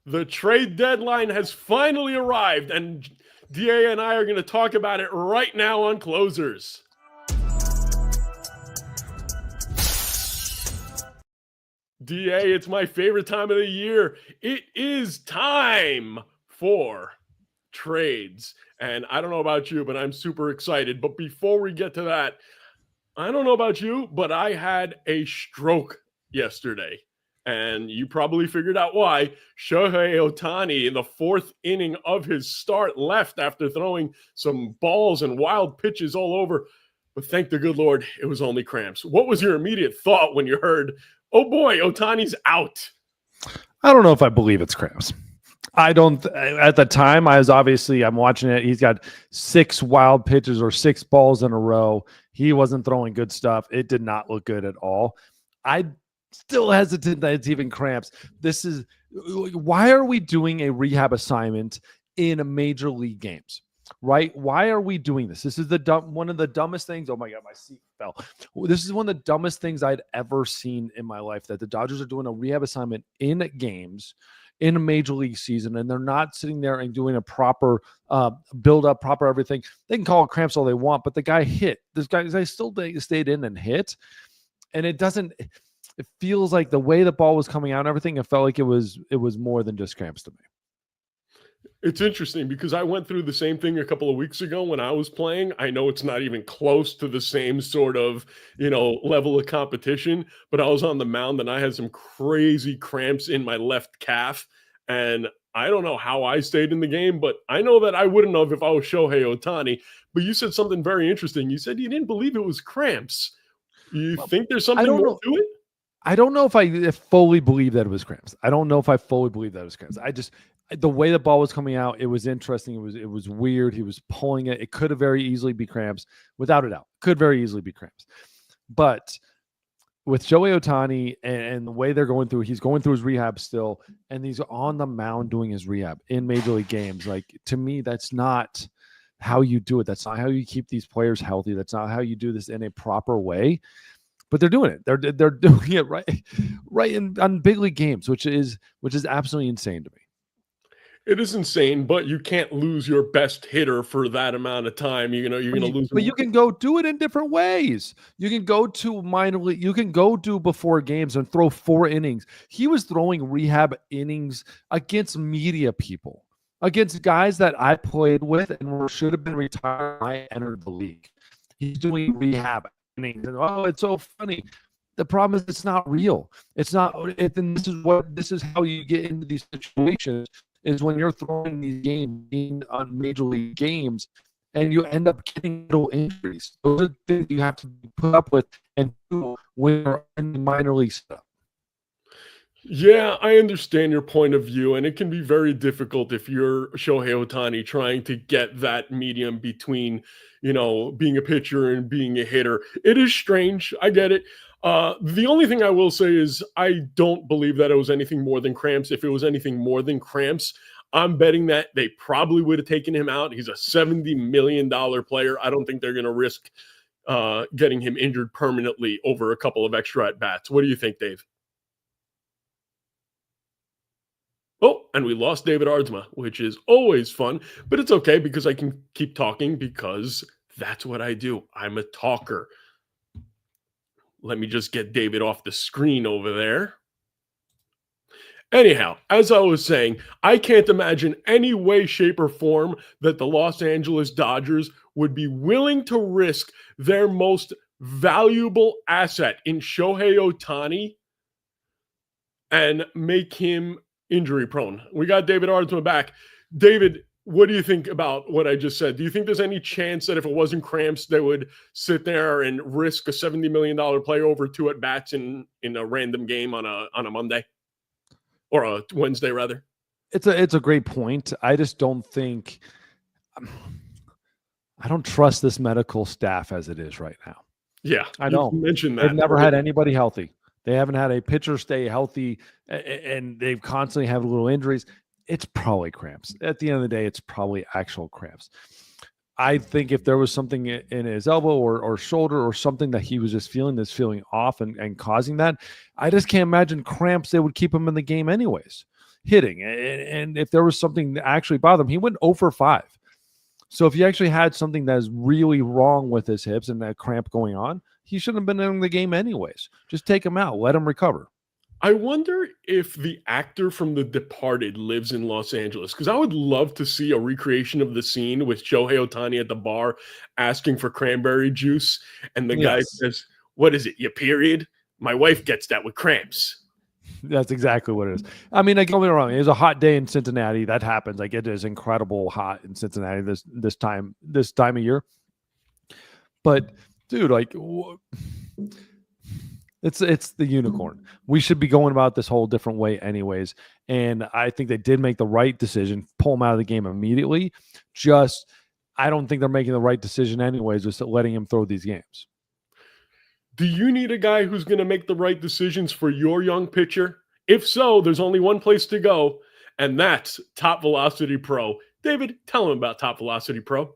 The trade deadline has finally arrived, and DA and I are going to talk about it right now on Closers. DA, it's my favorite time of the year. It is time for trades. And I don't know about you, but I'm super excited. But before we get to that, I don't know about you, but I had a stroke yesterday. And you probably figured out why. Shohei Ohtani, in the fourth inning of his start, left after throwing some balls and wild pitches all over. But thank the good Lord, it was only cramps. What was your immediate thought when you heard, oh boy, Ohtani's out? I don't know if I believe it's cramps. I don't. At the time, I'm watching it. He's got 6 wild pitches or 6 balls in a row. He wasn't throwing good stuff. It did not look good at all. I still hesitant that it's even cramps. Why are we doing a rehab assignment in major league games? Right? Why are we doing this? This is one of the dumbest things. Oh my God, my seat fell. This is one of the dumbest things I'd ever seen in my life, that the Dodgers are doing a rehab assignment in games in a major league season, and they're not sitting there and doing a proper build up, proper everything. They can call it cramps all they want, but the guy hit. This guy still stayed in and hit. And it feels like the way the ball was coming out and everything, it felt like it was more than just cramps to me. It's interesting because I went through the same thing a couple of weeks ago when I was playing. I know it's not even close to the same sort of, level of competition, but I was on the mound and I had some crazy cramps in my left calf. And I don't know how I stayed in the game, but I know that I wouldn't have if I was Shohei Ohtani. But you said something very interesting. You said you didn't believe it was cramps. You think there's something more to it? I don't know if I fully believe that it was cramps. The way the ball was coming out, it was interesting. It was weird. He was pulling it. It could have very easily be cramps, without a doubt. Could very easily be cramps. But with Shohei Ohtani and the way they're going through, he's going through his rehab still, and he's on the mound doing his rehab in major league games. Like, to me, that's not how you do it. That's not how you keep these players healthy. That's not how you do this in a proper way. But they're doing it. They're doing it right on big league games, which is absolutely insane to me. It is insane, but you can't lose your best hitter for that amount of time. You're going to lose. But you can go do it in different ways. You can go to minor league. You can go do before games and throw 4 innings. He was throwing rehab innings against media people, against guys that I played with and should have been retired when I entered the league. He's doing rehab innings. And, it's so funny. The problem is it's not real. It's not. And this is how you get into these situations, is when you're throwing these games on major league games and you end up getting little injuries. Those are things you have to put up with and do when you're in the minor league stuff. Yeah, I understand your point of view, and it can be very difficult if you're Shohei Ohtani trying to get that medium between, being a pitcher and being a hitter. It is strange. I get it. The only thing I will say is I don't believe that it was anything more than cramps. If it was anything more than cramps, I'm betting that they probably would have taken him out. He's a $70 million player. I don't think they're going to risk getting him injured permanently over a couple of extra at-bats. What do you think, Dave? Oh, and we lost David Aardsma, which is always fun, but it's okay because I can keep talking because that's what I do. I'm a talker. Let me just get David off the screen over there. Anyhow, as I was saying, I can't imagine any way, shape, or form that the Los Angeles Dodgers would be willing to risk their most valuable asset in Shohei Ohtani and make him injury prone. We got David Aardsma back. David, what do you think about what I just said? Do you think there's any chance that if it wasn't cramps, they would sit there and risk a $70 million player over 2 at-bats in a random game on a Monday or a Wednesday, rather? It's a great point. I just don't think I don't trust this medical staff as it is right now. Yeah, I don't. You mentioned that. They've never had anybody healthy. They haven't had a pitcher stay healthy, and they've constantly had little injuries. It's probably cramps. At the end of the day, it's probably actual cramps. I think if there was something in his elbow or shoulder or something that he was just feeling that's feeling off and causing that, I just can't imagine cramps. They would keep him in the game anyways, hitting. And if there was something that actually bothered him, he went 0 for 5. So if he actually had something that is really wrong with his hips and that cramp going on, he shouldn't have been in the game anyways. Just take him out, let him recover. I wonder if the actor from The Departed lives in Los Angeles, because I would love to see a recreation of the scene with Shohei Ohtani at the bar asking for cranberry juice. And the guy says, "What is it, your period? My wife gets that with cramps." That's exactly what it is. I mean, don't get me wrong. It was a hot day in Cincinnati. That happens. Like, it is incredible hot in Cincinnati this time of year. But dude, like, it's the unicorn. We should be going about this whole different way anyways. And I think they did make the right decision, pull him out of the game immediately. I don't think they're making the right decision anyways, just letting him throw these games. Do you need a guy who's going to make the right decisions for your young pitcher? If so, there's only one place to go, and that's Top Velocity Pro. David, tell him about Top Velocity Pro.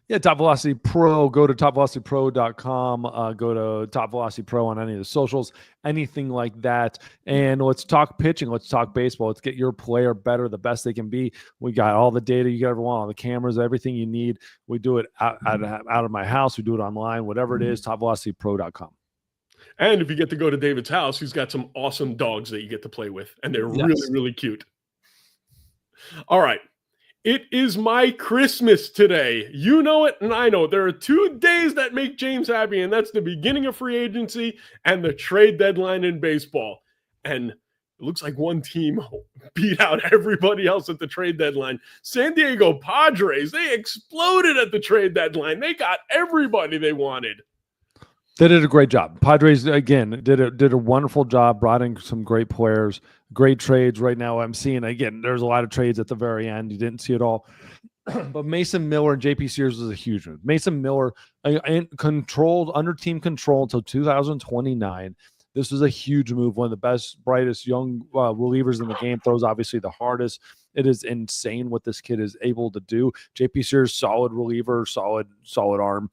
Yeah, Top Velocity Pro. Go to topvelocitypro.com. Go to Top Velocity Pro on any of the socials, anything like that. And let's talk pitching. Let's talk baseball. Let's get your player better, the best they can be. We got all the data you ever want, all the cameras, everything you need. We do it out of my house. We do it online, whatever it is, topvelocitypro.com. And if you get to go to David's house, he's got some awesome dogs that you get to play with, and they're really, really cute. All right. It is my Christmas today. You know it, and I know it. There are 2 days that make James happy, and that's the beginning of free agency and the trade deadline in baseball. And it looks like one team beat out everybody else at the trade deadline. San Diego Padres, they exploded at the trade deadline. They got everybody they wanted. They did a great job. Padres, again, did a wonderful job, brought in some great players, great trades. Right now I'm seeing, again, there's a lot of trades at the very end. You didn't see it all. But Mason Miller and JP Sears was a huge move. Mason Miller, under team control until 2029. This was a huge move. One of the best, brightest young relievers in the game. Throws obviously the hardest. It is insane what this kid is able to do. JP Sears, solid reliever, solid arm.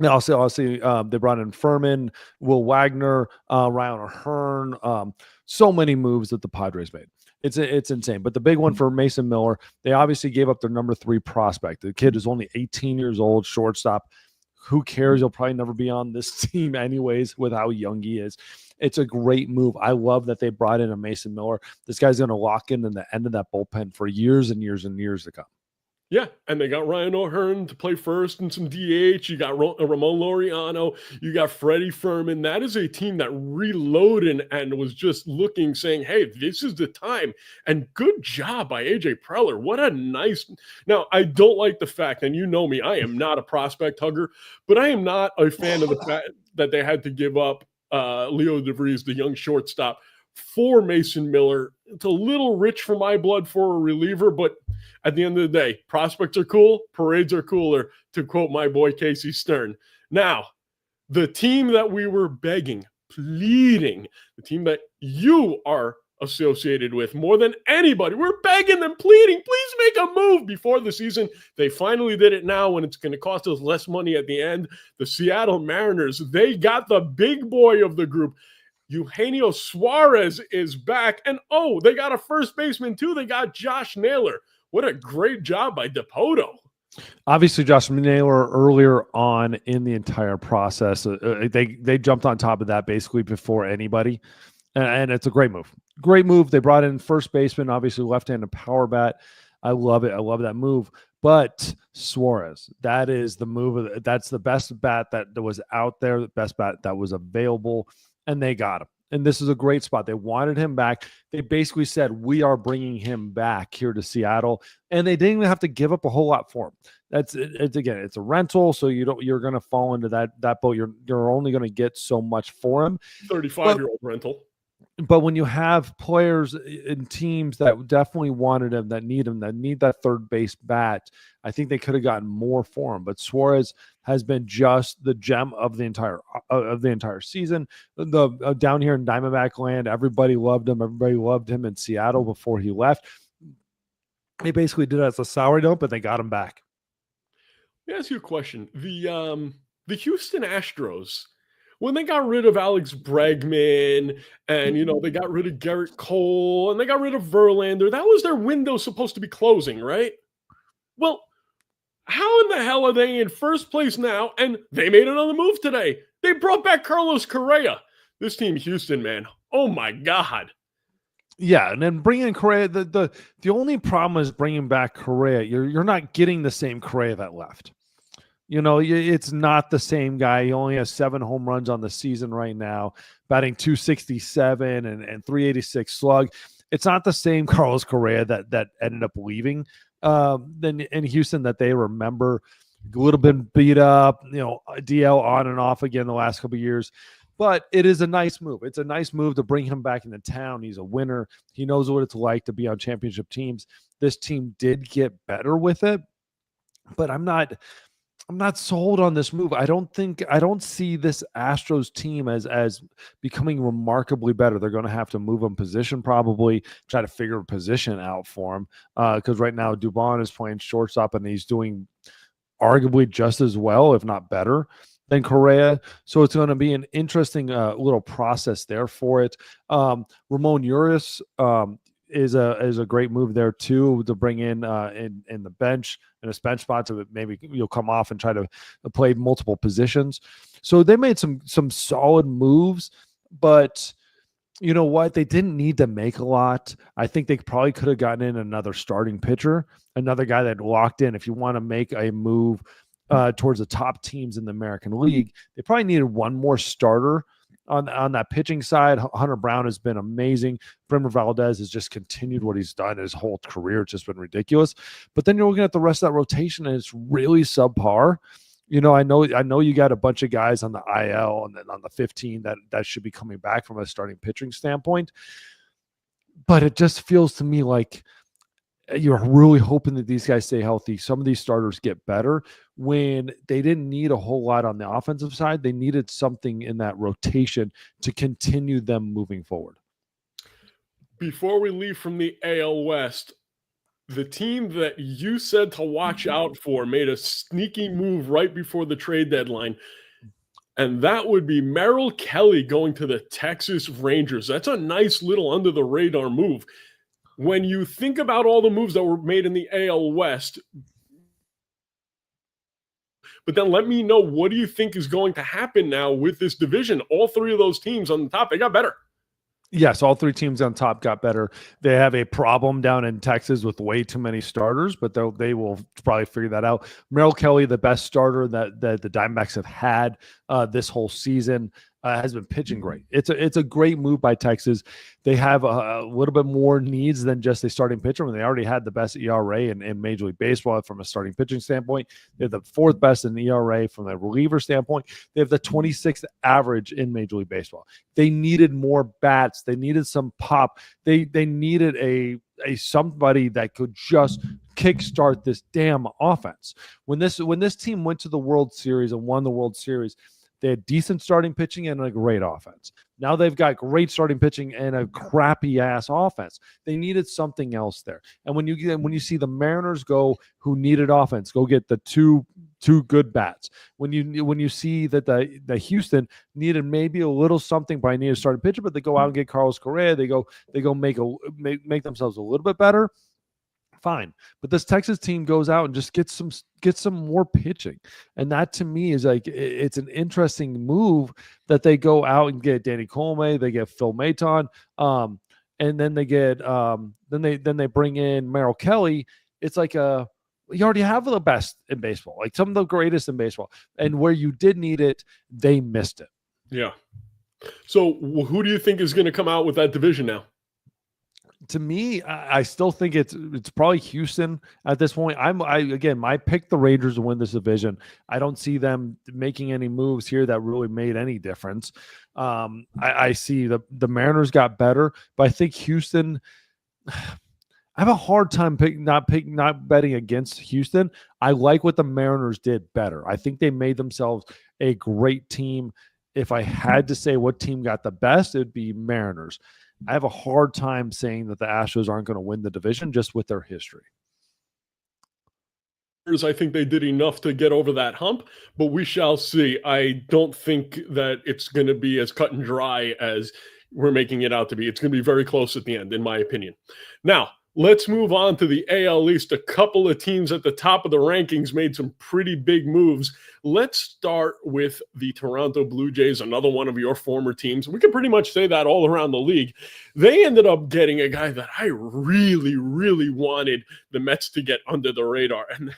I'll see. They brought in Furman, Will Wagner, Ryan O'Hearn. So many moves that the Padres made. It's insane. But the big one for Mason Miller, they obviously gave up their number 3 prospect. The kid is only 18 years old, shortstop. Who cares? He'll probably never be on this team anyways with how young he is. It's a great move. I love that they brought in a Mason Miller. This guy's going to lock in the end of that bullpen for years and years and years to come. Yeah, and they got Ryan O'Hearn to play first and some DH. You got Ramon Laureano. You got Freddie Furman. That is a team that reloaded and was just looking, saying, hey, this is the time. And good job by A.J. Preller. What a nice – now, I don't like the fact, and you know me, I am not a prospect hugger, but I am not a fan of the fact that they had to give up Leo DeVries, the young shortstop, for Mason Miller. It's a little rich for my blood for a reliever, but at the end of the day, prospects are cool, parades are cooler, to quote my boy Casey Stern. Now, the team that we were begging, pleading, the team that you are associated with more than anybody, we're begging them, pleading, please make a move before the season. They finally did it now when it's going to cost us less money at the end. The Seattle Mariners, they got the big boy of the group. Eugenio Suarez is back. And, they got a first baseman, too. They got Josh Naylor. What a great job by Dipoto. Obviously, Josh Naylor earlier on in the entire process, they jumped on top of that basically before anybody. And it's a great move. Great move. They brought in first baseman, obviously left-handed power bat. I love it. I love that move. But Suarez, that is the move. That's the best bat that was out there, the best bat that was available. And they got him. And this is a great spot. They wanted him back. They basically said, we are bringing him back here to Seattle. And they didn't even have to give up a whole lot for him. It's a rental. So you're going to fall into that boat. You're only going to get so much for him. 35-year-old rental. But when you have players in teams that definitely wanted him, that need that third base bat, I think they could have gotten more for him. But Suarez has been just the gem of the entire season. Down here in Diamondback land, everybody loved him. Everybody loved him in Seattle before he left. They basically did it as a salary dump, but they got him back. Let me ask you a question. The Houston Astros, when they got rid of Alex Bregman and they got rid of Garrett Cole and they got rid of Verlander, that was their window supposed to be closing, right? Well, how in the hell are they in first place now? And they made another move today. They brought back Carlos Correa. This team, Houston, man. Oh my God. Yeah, and then bringing Correa, the only problem is bringing back Correa. You're not getting the same Correa that left. It's not the same guy. He only has 7 home runs on the season right now, batting 267 and 386 slug. It's not the same Carlos Correa that ended up leaving then in Houston that they remember. A little bit beat up, DL on and off again the last couple of years. But it is a nice move. It's a nice move to bring him back into town. He's a winner. He knows what it's like to be on championship teams. This team did get better with it, but I'm not sold on this move. I don't see this Astros team as becoming remarkably better. They're going to have to move him position, probably try to figure a position out for him. Because right now Dubon is playing shortstop and he's doing arguably just as well, if not better, than Correa. So it's going to be an interesting little process there for it. Ramon Urias is a great move there too, to bring in the bench in a bench spot, so that maybe you'll come off and try to play multiple positions. So they made some solid moves, but you know what? They didn't need to make a lot. I think they probably could have gotten in another starting pitcher, another guy that locked in. If you want to make a move towards the top teams in the American League, they probably needed one more starter on that pitching side. Hunter Brown has been amazing. Bremer Valdez has just continued what he's done his whole career. It's just been ridiculous. But then you're looking at the rest of that rotation, and it's really subpar. I know you got a bunch of guys on the IL and then on the 15 that should be coming back from a starting pitching standpoint. But it just feels to me like you're really hoping that these guys stay healthy. Some of these starters get better when they didn't need a whole lot on the offensive side. They needed something in that rotation to continue them moving forward. Before we leave from the AL West, the team that you said to watch out for made a sneaky move right before the trade deadline, and that would be Merrill Kelly going to the Texas Rangers. That's a nice little under-the-radar move. When you think about all the moves that were made in the AL West, but then let me know, what do you think is going to happen now with this division? All 3 of those teams on the top, they got better. Yes, all 3 teams on top got better. They have a problem down in Texas with way too many starters, but they will probably figure that out. Merrill Kelly, the best starter that the Diamondbacks have had this whole season, has been pitching great. It's a great move by Texas. They have a little bit more needs than just a starting pitcher. When they already had the best ERA in Major League Baseball from a starting pitching standpoint. They have the 4th best in ERA from a reliever standpoint. They have the 26th average in Major League Baseball. They needed more bats. They needed some pop. They needed a somebody that could just kickstart this damn offense. When this team went to the World Series and won the World Series, they had decent starting pitching and a great offense. Now they've got great starting pitching and a crappy ass offense. They needed something else there. And when you see the Mariners who needed offense, go get the two good bats. When you see that the Houston needed maybe a little something, but I need a starting pitcher, but they go out and get Carlos Correa. They go make themselves a little bit better. Fine. But this Texas team goes out and just gets some more pitching. And that to me is like, it's an interesting move that they go out and get Danny Colme, they get Phil Maton, and then they get then they bring in Merrill Kelly. It's like you already have the best in baseball, like some of the greatest in baseball. And where you did need it, they missed it. Yeah. So who do you think is going to come out with that division now? To me, I still think it's probably Houston at this point. I picked the Rangers to win this division. I don't see them making any moves here that really made any difference. I see the Mariners got better, but I think Houston. I have a hard time not betting against Houston. I like what the Mariners did better. I think they made themselves a great team. If I had to say what team got the best, it would be Mariners. I have a hard time saying that the Astros aren't going to win the division just with their history. I think they did enough to get over that hump, but we shall see. I don't think that it's going to be as cut and dry as we're making it out to be. It's going to be very close at the end, in my opinion. Now, let's move on to the AL East. A couple of teams at the top of the rankings made some pretty big moves. Let's start with the Toronto Blue Jays, another one of your former teams. We can pretty much say that all around the league. They ended up getting a guy that I really, really wanted the Mets to get under the radar, and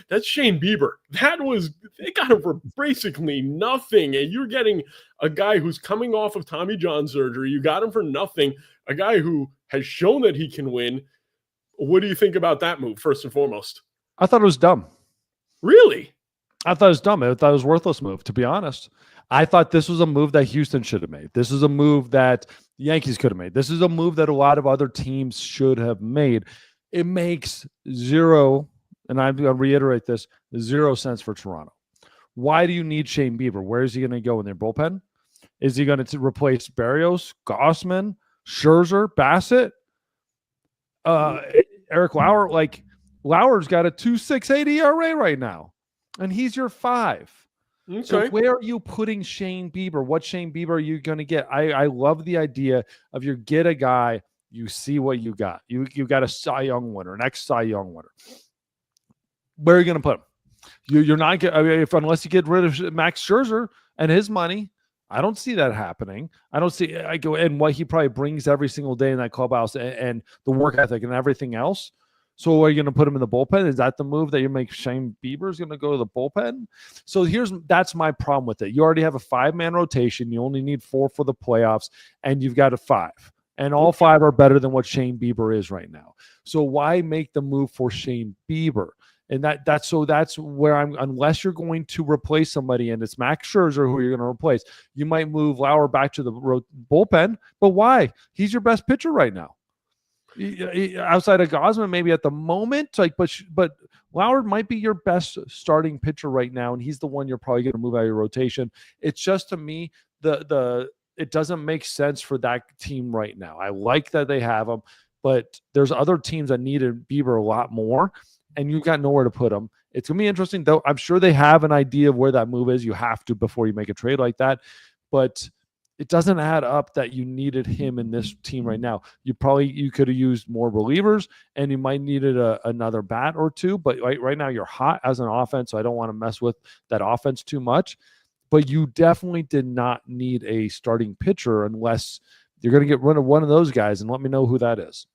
that's Shane Bieber. They got him for basically nothing, and you're getting a guy who's coming off of Tommy John surgery. You got him for nothing, a guy who has shown that he can win. What do you think about that move, first and foremost? I thought it was dumb. Really? I thought it was dumb. I thought it was a worthless move, to be honest. I thought this was a move that Houston should have made. This is a move that the Yankees could have made. This is a move that a lot of other teams should have made. It makes zero, and I'm going to reiterate this, 0 sense for Toronto. Why do you need Shane Bieber? Where is he going to go in their bullpen? Is he going to replace Barrios, Gossman, Scherzer, Bassett, Eric Lauer? Like, Lauer's got a 2.68 ERA right now, and he's your 5. Okay. So where are you putting Shane Bieber? What Shane Bieber are you going to get? I love the idea of you get a guy, you see what you got. You got a Cy Young winner, an ex-Cy Young winner. Where are you going to put him? You're not going to, unless you get rid of Max Scherzer and his money. I don't see that happening. I don't see, and what he probably brings every single day in that clubhouse and the work ethic and everything else. So are you going to put him in the bullpen? Is that the move that you make Shane Bieber is going to go to the bullpen? So that's my problem with it. You already have a 5-man rotation. You only need 4 for the playoffs, and you've got a 5. And all 5 are better than what Shane Bieber is right now. So why make the move for Shane Bieber? And that's where unless you're going to replace somebody, and it's Max Scherzer who you're going to replace, you might move Lauer back to the bullpen. But why? He's your best pitcher right now. Outside of Gossman, maybe at the moment, but Lauer might be your best starting pitcher right now, and he's the one you're probably going to move out of your rotation. It's just, to me, it doesn't make sense for that team right now. I like that they have him, but there's other teams that needed Bieber a lot more, and you've got nowhere to put him. It's going to be interesting, though. I'm sure they have an idea of where that move is. You have to before you make a trade like that, but it doesn't add up that you needed him in this team right now. You could have used more relievers, and you might needed another bat or two. But right now you're hot as an offense, so I don't want to mess with that offense too much. But you definitely did not need a starting pitcher unless you're going to get rid of one of those guys, and let me know who that is.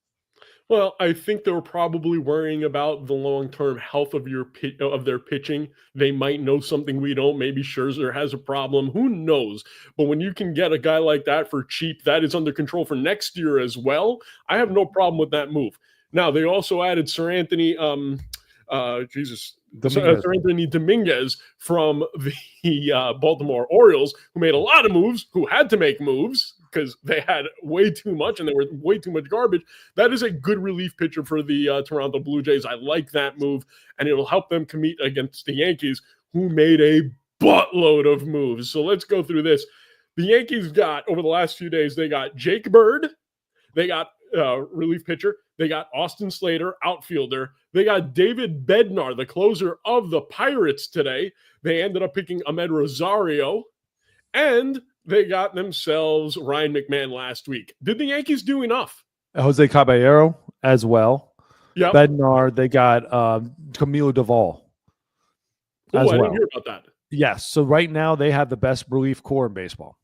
Well, I think they were probably worrying about the long-term health of their pitching. They might know something we don't. Maybe Scherzer has a problem. Who knows? But when you can get a guy like that for cheap, that is under control for next year as well. I have no problem with that move. Now, they also added Sir Anthony Dominguez from the Baltimore Orioles, who made a lot of moves, who had to make moves because they had way too much and they were way too much garbage. That is a good relief pitcher for the Toronto Blue Jays. I like that move, and it'll help them compete against the Yankees, who made a buttload of moves. So let's go through this. The Yankees got, over the last few days, they got Jake Bird. They got relief pitcher. They got Austin Slater, outfielder. They got David Bednar, the closer of the Pirates today. They ended up picking Ahmed Rosario, and they got themselves Ryan McMahon last week. Did the Yankees do enough? Jose Caballero as well. Yeah. Bednar, they got Camilo Duvall as well. I didn't hear about that. Yes. So right now they have the best relief core in baseball.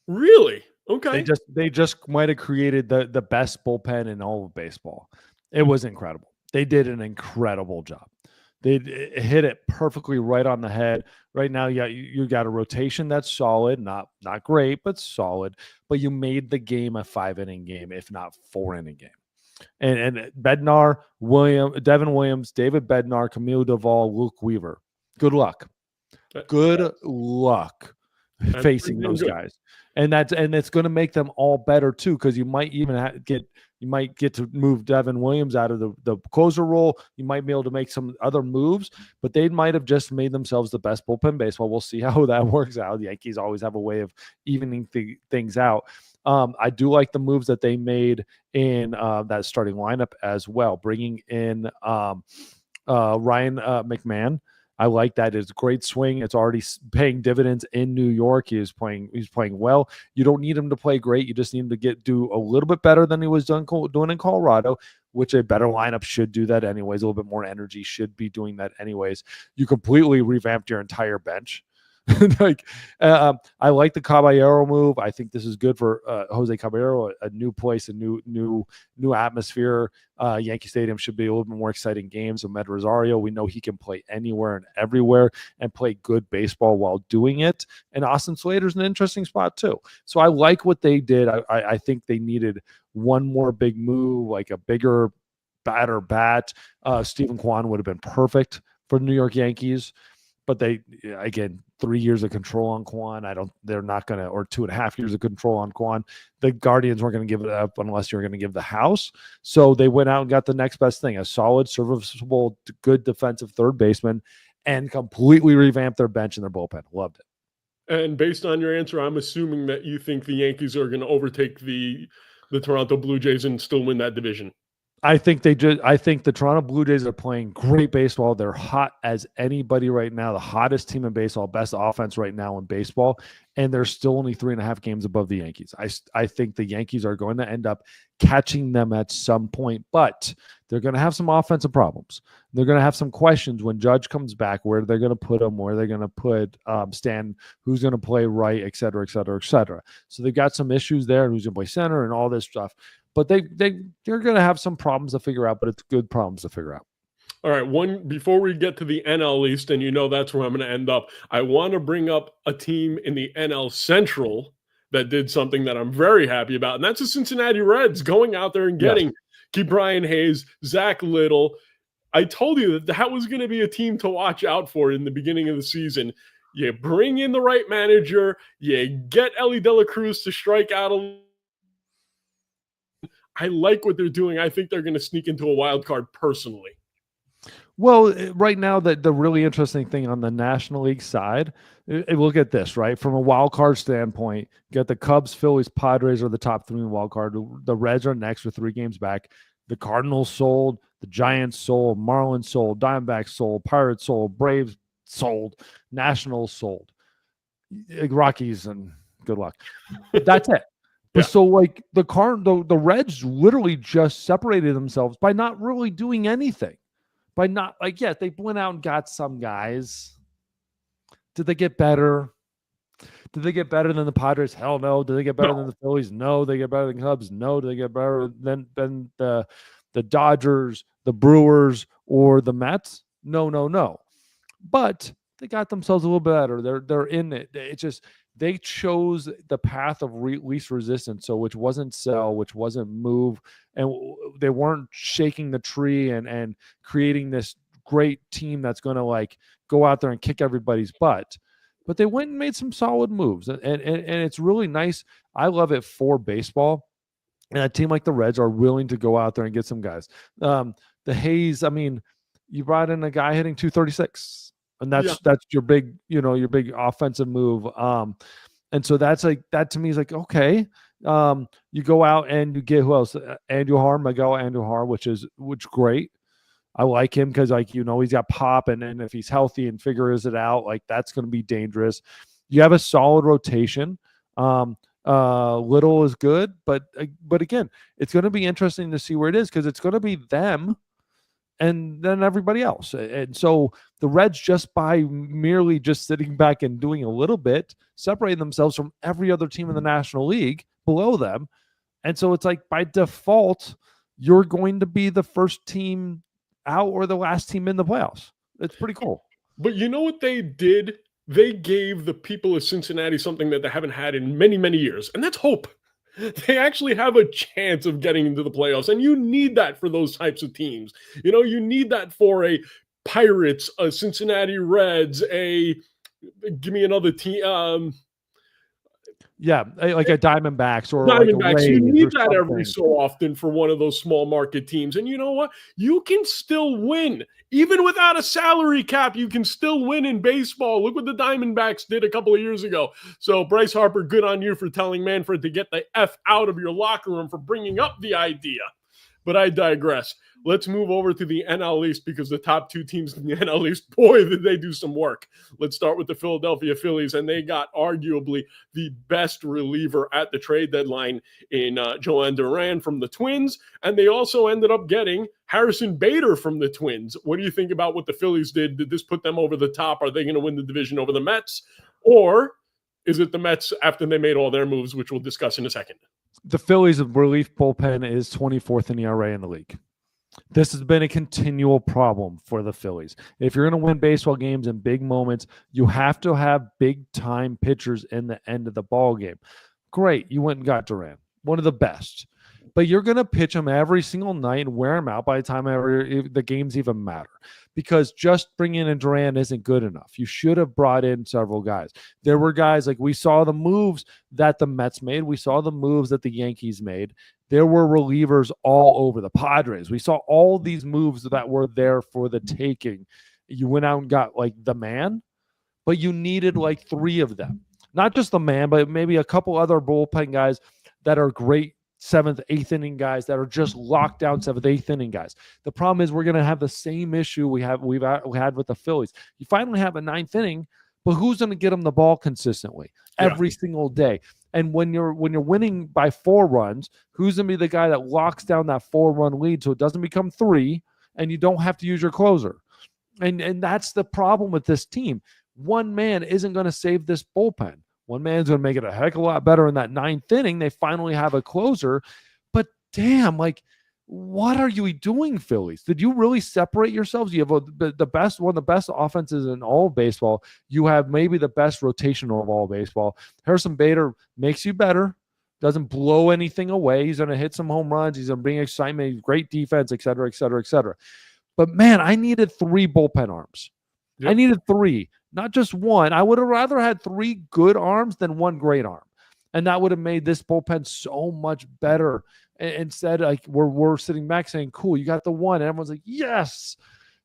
Really? Okay. They just might have created the best bullpen in all of baseball. It was incredible. They did an incredible job. They hit it perfectly right on the head. Right now, you got a rotation that's solid, not great, but solid. But you made the game a 5-inning game, if not 4-inning game. And Bednar, Devin Williams, David Bednar, Camilo Duvall, Luke Weaver. Good luck. Good luck facing those guys. And it's going to make them all better too, because you might even get to move Devin Williams out of the closer role. You might be able to make some other moves, but they might have just made themselves the best bullpen baseball. We'll see how that works out. The Yankees always have a way of evening things out. I do like the moves that they made in that starting lineup as well, bringing in Ryan McMahon. I like that. It's a great swing. It's already paying dividends in New York. He's playing well. You don't need him to play great. You just need him to do a little bit better than he was doing in Colorado, which a better lineup should do that anyways. A little bit more energy should be doing that anyways. You completely revamped your entire bench. I like the Caballero move. I think this is good for Jose Caballero, a new place, a new atmosphere. Yankee Stadium should be a little bit more exciting games. With Med Rosario, we know he can play anywhere and everywhere and play good baseball while doing it. And Austin Slater's an interesting spot too. So I like what they did. I think they needed one more big move, like a bigger, badder bat. Stephen Kwan would have been perfect for the New York Yankees. But they, again, 3 years of control on Kwan. They're not going to, or 2.5 years of control on Kwan. The Guardians weren't going to give it up unless you're going to give the house. So they went out and got the next best thing, a solid, serviceable, good defensive third baseman, and completely revamped their bench and their bullpen. Loved it. And based on your answer, I'm assuming that you think the Yankees are going to overtake the Toronto Blue Jays and still win that division. I think the Toronto Blue Jays are playing great baseball. They're hot as anybody right now, the hottest team in baseball, best offense right now in baseball, and they're still only 3.5 games above the Yankees. I think the Yankees are going to end up catching them at some point, but they're going to have some offensive problems. They're going to have some questions when Judge comes back, where they're going to put him, where they're going to put Stan, who's going to play right, et cetera, et cetera, et cetera. So they've got some issues there, and who's going to play center and all this stuff. But they're going to have some problems to figure out, but it's good problems to figure out. All right, before we get to the NL East, and that's where I'm going to end up, I want to bring up a team in the NL Central that did something that I'm very happy about, and that's the Cincinnati Reds going out there and getting Ke'Bryan Hayes, Zach Little. I told you that was going to be a team to watch out for in the beginning of the season. You bring in the right manager, you get Ellie De La Cruz to strike out a I like what they're doing. I think they're going to sneak into a wild card personally. Well, right now, the really interesting thing on the National League side, look at this, right? From a wild card standpoint, you got the Cubs, Phillies, Padres are the top 3 in the wild card. The Reds are next with 3 games back. The Cardinals sold, the Giants sold, Marlins sold, Diamondbacks sold, Pirates sold, Braves sold, Nationals sold, Rockies, and good luck. That's it. Yeah. So like the Reds literally just separated themselves by not really doing anything. By not they went out and got some guys. Did they get better? Did they get better than the Padres? Hell no. Did they get better than the Phillies? No. Did they get better than the Cubs? No. Did they get better than the Dodgers, the Brewers, or the Mets? No. But they got themselves a little bit better. They're in it. It's just they chose the path of least resistance, so which wasn't sell, which wasn't move, and they weren't shaking the tree and creating this great team that's going to go out there and kick everybody's butt. But they went and made some solid moves, and it's really nice. I love it for baseball, and a team like the Reds are willing to go out there and get some guys. The Hayes, I mean, you brought in a guy hitting 236. And that's your big, your big offensive move. And so that's that to me is okay. You go out and you get who else? Miguel Andujar, which great. I like him because he's got pop, and if he's healthy and figures it out, that's going to be dangerous. You have a solid rotation. Little is good, but again, it's going to be interesting to see where it is because it's going to be them and then everybody else. And so the Reds, just by merely just sitting back and doing a little bit, separating themselves from every other team in the National League below them. And so it's by default, you're going to be the first team out or the last team in the playoffs. It's pretty cool. But you know what they did? They gave the people of Cincinnati something that they haven't had in many, many years, and that's hope. They actually have a chance of getting into the playoffs, and you need that for those types of teams. You need that for a Pirates, a Cincinnati Reds, give me another team. Like a Diamondbacks or Diamondbacks. You need that every so often for one of those small market teams. And you know what? You can still win. Even without a salary cap, you can still win in baseball. Look what the Diamondbacks did a couple of years ago. So Bryce Harper, good on you for telling Manfred to get the F out of your locker room for bringing up the idea. But I digress. Let's move over to the NL East because the top two teams in the NL East, boy, did they do some work. Let's start with the Philadelphia Phillies, and they got arguably the best reliever at the trade deadline in Joan Duran from the Twins, and they also ended up getting Harrison Bader from the Twins. What do you think about what the Phillies did? Did this put them over the top? Are they going to win the division over the Mets? Or is it the Mets after they made all their moves, which we'll discuss in a second? The Phillies' relief bullpen is 24th in ERA in the league. This has been a continual problem for the Phillies. If you're going to win baseball games in big moments, you have to have big-time pitchers in the end of the ball game. Great, you went and got Duran, one of the best. But you're going to pitch him every single night and wear him out by the time the games even matter. Because just bringing in Duran isn't good enough. You should have brought in several guys. There were guys like we saw the moves that the Mets made. We saw the moves that the Yankees made. There were relievers all over the Padres. We saw all these moves that were there for the taking. You went out and got like the man, but you needed like three of them. Not just the man, but maybe a couple other bullpen guys that are great 7th, 8th inning guys that are just locked down 7th, 8th inning guys. The problem is we're going to have the same issue we had with the Phillies. You finally have a 9th inning, but who's going to get them the ball consistently every single day? And when you're winning by 4 runs, who's going to be the guy that locks down that 4-run lead so it doesn't become 3 and you don't have to use your closer? And that's the problem with this team. One man isn't going to save this bullpen. One man's going to make it a heck of a lot better in that 9th inning. They finally have a closer. But damn, like, what are you doing, Phillies? Did you really separate yourselves? You have one of the best offenses in all of baseball. You have maybe the best rotation of all baseball. Harrison Bader makes you better, doesn't blow anything away. He's going to hit some home runs. He's going to bring excitement, great defense, et cetera, et cetera, et cetera. But, man, I needed 3 bullpen arms. Yep. I needed 3, not just 1. I would have rather had 3 good arms than 1 great arm. And that would have made this bullpen so much better. Instead, like we're sitting back saying, cool, you got the 1. And everyone's like, yes,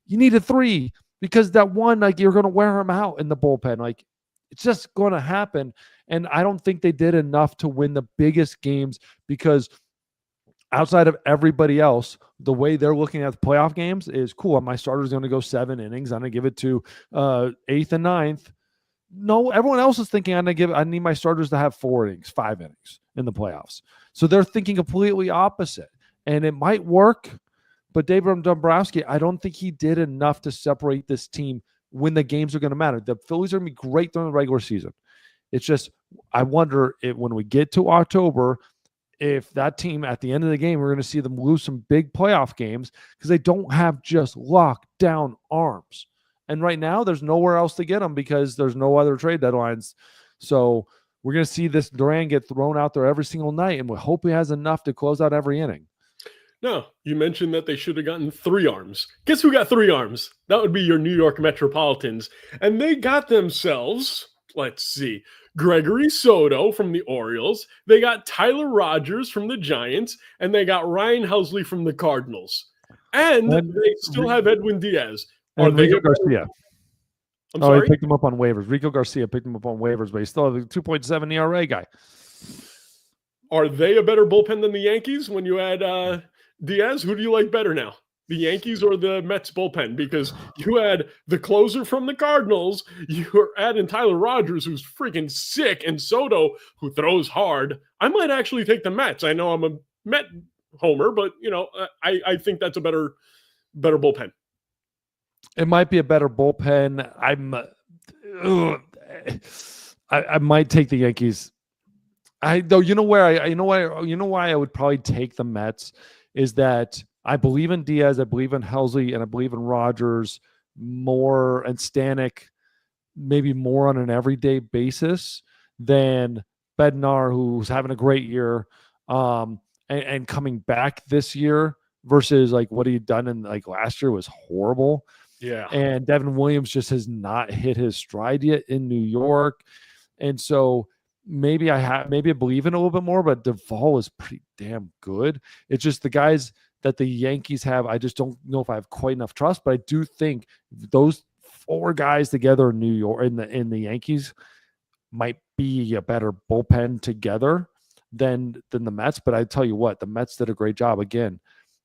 you needed 3 because that 1, like you're going to wear him out in the bullpen. Like it's just going to happen. And I don't think they did enough to win the biggest games because outside of everybody else, the way they're looking at the playoff games is cool. My starter's going to go 7 innings. I'm going to give it to 8th and 9th. No, everyone else is thinking I need my starters to have 4 innings, 5 innings in the playoffs. So they're thinking completely opposite. And it might work, but David Dombrowski, I don't think he did enough to separate this team when the games are going to matter. The Phillies are going to be great during the regular season. It's just, I wonder if when we get to October, if that team at the end of the game, we're going to see them lose some big playoff games because they don't have just locked down arms. And right now, there's nowhere else to get them because there's no other trade deadlines. So we're going to see this Duran get thrown out there every single night, and we hope he has enough to close out every inning. No, you mentioned that they should have gotten 3 arms. Guess who got 3 arms? That would be your New York Metropolitans. And they got themselves, let's see, Gregory Soto from the Orioles. They got Tyler Rogers from the Giants, and they got Ryan Helsley from the Cardinals. And they still have Edwin Diaz. And Rico Garcia. I'm sorry? He picked him up on waivers. Rico Garcia picked him up on waivers, but he's still a 2.7 ERA guy. Are they a better bullpen than the Yankees when you add Diaz? Who do you like better now? The Yankees or the Mets bullpen? Because you had the closer from the Cardinals, you're adding Tyler Rogers, who's freaking sick, and Soto, who throws hard. I might actually take the Mets. I know I'm a Met homer, but I think that's a better bullpen. It might be a better bullpen. I might take the Yankees. You know why I would probably take the Mets is that I believe in Diaz, I believe in Helsley, and I believe in Rogers more, and Stanek maybe more on an everyday basis than Bednar, who's having a great year and coming back this year versus like what he'd done in like last year was horrible. Yeah. And Devin Williams just has not hit his stride yet in New York. And so maybe I believe in a little bit more, but Duvall is pretty damn good. It's just the guys that the Yankees have, I just don't know if I have quite enough trust, but I do think those 4 guys together in New York in the Yankees might be a better bullpen together than the Mets. But I tell you what, the Mets did a great job again.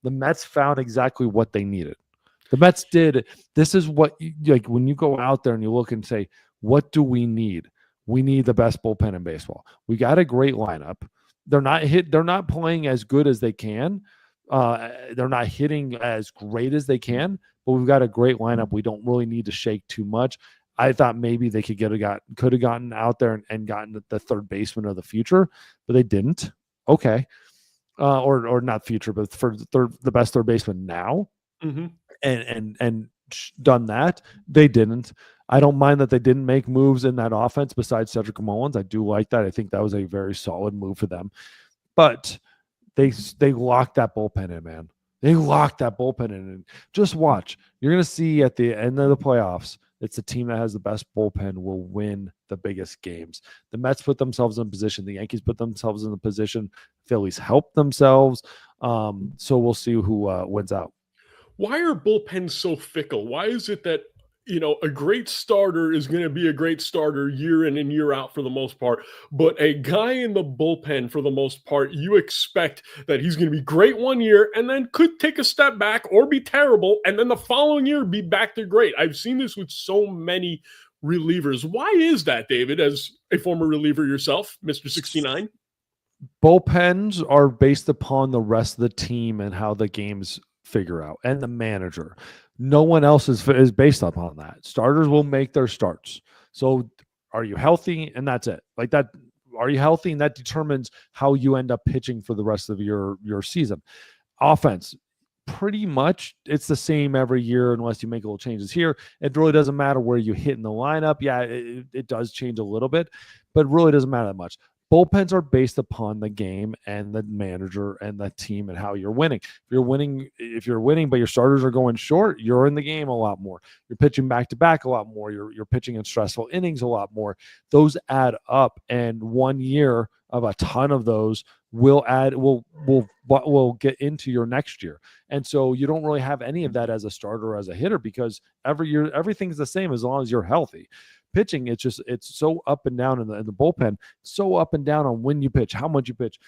The Mets found exactly what they needed. The Mets did. This is what, like, when you go out there and you look and say, what do we need? We need the best bullpen in baseball. We got a great lineup. They're not playing as good as they can. They're not hitting as great as they can, but we've got a great lineup. We don't really need to shake too much. I thought maybe they could have gotten out there and gotten the third baseman of the future, but they didn't. Okay. Or not future, but for the best third baseman now. Mm-hmm. And done that. They didn't. I don't mind that they didn't make moves in that offense besides Cedric Mullins. I do like that. I think that was a very solid move for them. But they locked that bullpen in, man. They locked that bullpen in. And just watch. You're going to see at the end of the playoffs, it's the team that has the best bullpen will win the biggest games. The Mets put themselves in position. The Yankees put themselves in the position. Phillies helped themselves. So we'll see who wins out. Why are bullpens so fickle? Why is it that, a great starter is going to be a great starter year in and year out for the most part, but a guy in the bullpen for the most part, you expect that he's going to be great one year and then could take a step back or be terrible, and then the following year be back to great. I've seen this with so many relievers. Why is that, David, as a former reliever yourself, Mr. 69? Bullpens are based upon the rest of the team and how the games figure out, and the manager. No one else is based upon that. Starters will make their starts. So are you healthy? And that's it. Like that. Are you healthy? And that determines how you end up pitching for the rest of your season. Offense, pretty much it's the same every year unless you make little changes here. It really doesn't matter where you hit in the lineup. Yeah, it does change a little bit, but it really doesn't matter that much. Bullpens are based upon the game and the manager and the team and how you're winning. If you're winning, but your starters are going short, you're in the game a lot more. You're pitching back to back a lot more. You're pitching in stressful innings a lot more. Those add up, and 1 year of a ton of those will get into your next year. And so you don't really have any of that as a starter or as a hitter, because every year everything's the same as long as you're healthy. Pitching, it's so up and down in the bullpen, so up and down on when you pitch, how much you pitch,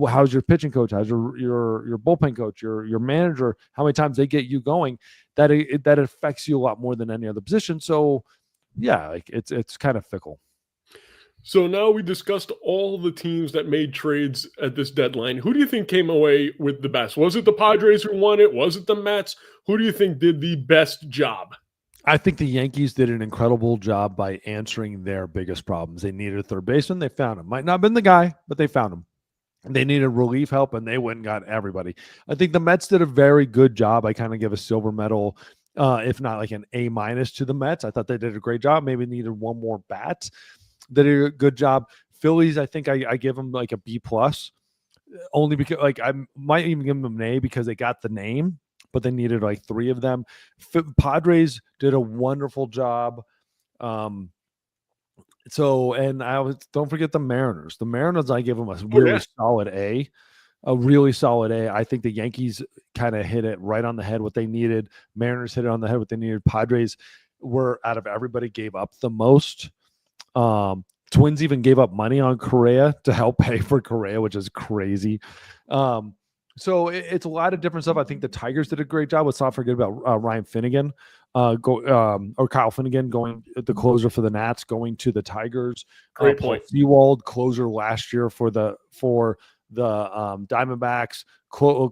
how's your pitching coach, how's your bullpen coach, your manager, how many times they get you going, that affects you a lot more than any other position. So yeah, like it's kind of fickle. So now we discussed all the teams that made trades at this deadline. Who do you think came away with the best? Was it the Padres who won it? Was it the Mets? Who do you think did the best job? I think the Yankees did an incredible job by answering their biggest problems. They needed a third baseman. They found him. Might not have been the guy, but they found him. They needed relief help, and they went and got everybody. I think the Mets did a very good job. I kind of give a silver medal, if not like an A- to the Mets. I thought they did a great job. Maybe needed one more bat. They did a good job. Phillies, I think I give them like a B+, only because like I might even give them an A because they got the name, but they needed like 3 of them. Padres did a wonderful job. Don't forget the Mariners. The Mariners, I give them a really solid A. A really solid A. I think the Yankees kind of hit it right on the head what they needed. Mariners hit it on the head what they needed. Padres were, out of everybody, gave up the most. Twins even gave up money on Correa to help pay for Correa, which is crazy. So it's a lot of different stuff. I think the Tigers did a great job. Let's not forget about Ryan Finnegan, or Kyle Finnegan, going the closer for the Nats, going to the Tigers. Great point. Sewald, closer last year for the Diamondbacks,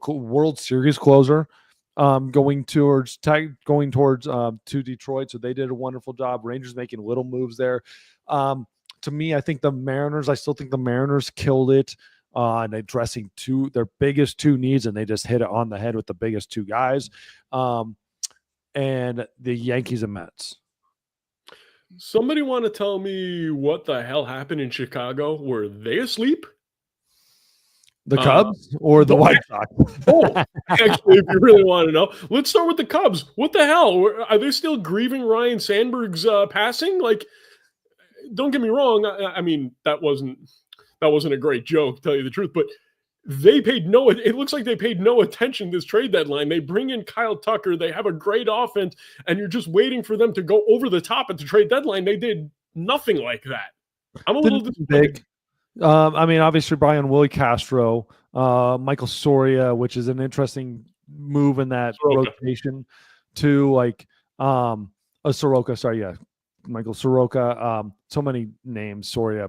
World Series closer, going towards to Detroit. So they did a wonderful job. Rangers making little moves there. To me, I think the Mariners. I still think the Mariners killed it on addressing their biggest 2 needs, and they just hit it on the head with the biggest 2 guys. And the Yankees and Mets. Somebody want to tell me what the hell happened in Chicago? Were they asleep? The Cubs or the White Sox? Actually, if you really want to know, let's start with the Cubs. What the hell? Are they still grieving Ryan Sandberg's passing? Like, don't get me wrong. I mean, that wasn't a great joke, to tell you the truth, but it looks like they paid no attention this trade deadline. They bring in Kyle Tucker. They have a great offense, and you're just waiting for them to go over the top at the trade deadline. They did nothing like that. I'm a little disappointed. I mean, obviously, Willie Castro, Michael Soria, which is an interesting move in that Soroka. rotation to like a Soroka. Sorry, yeah, Michael Soroka. So many names. Sorry,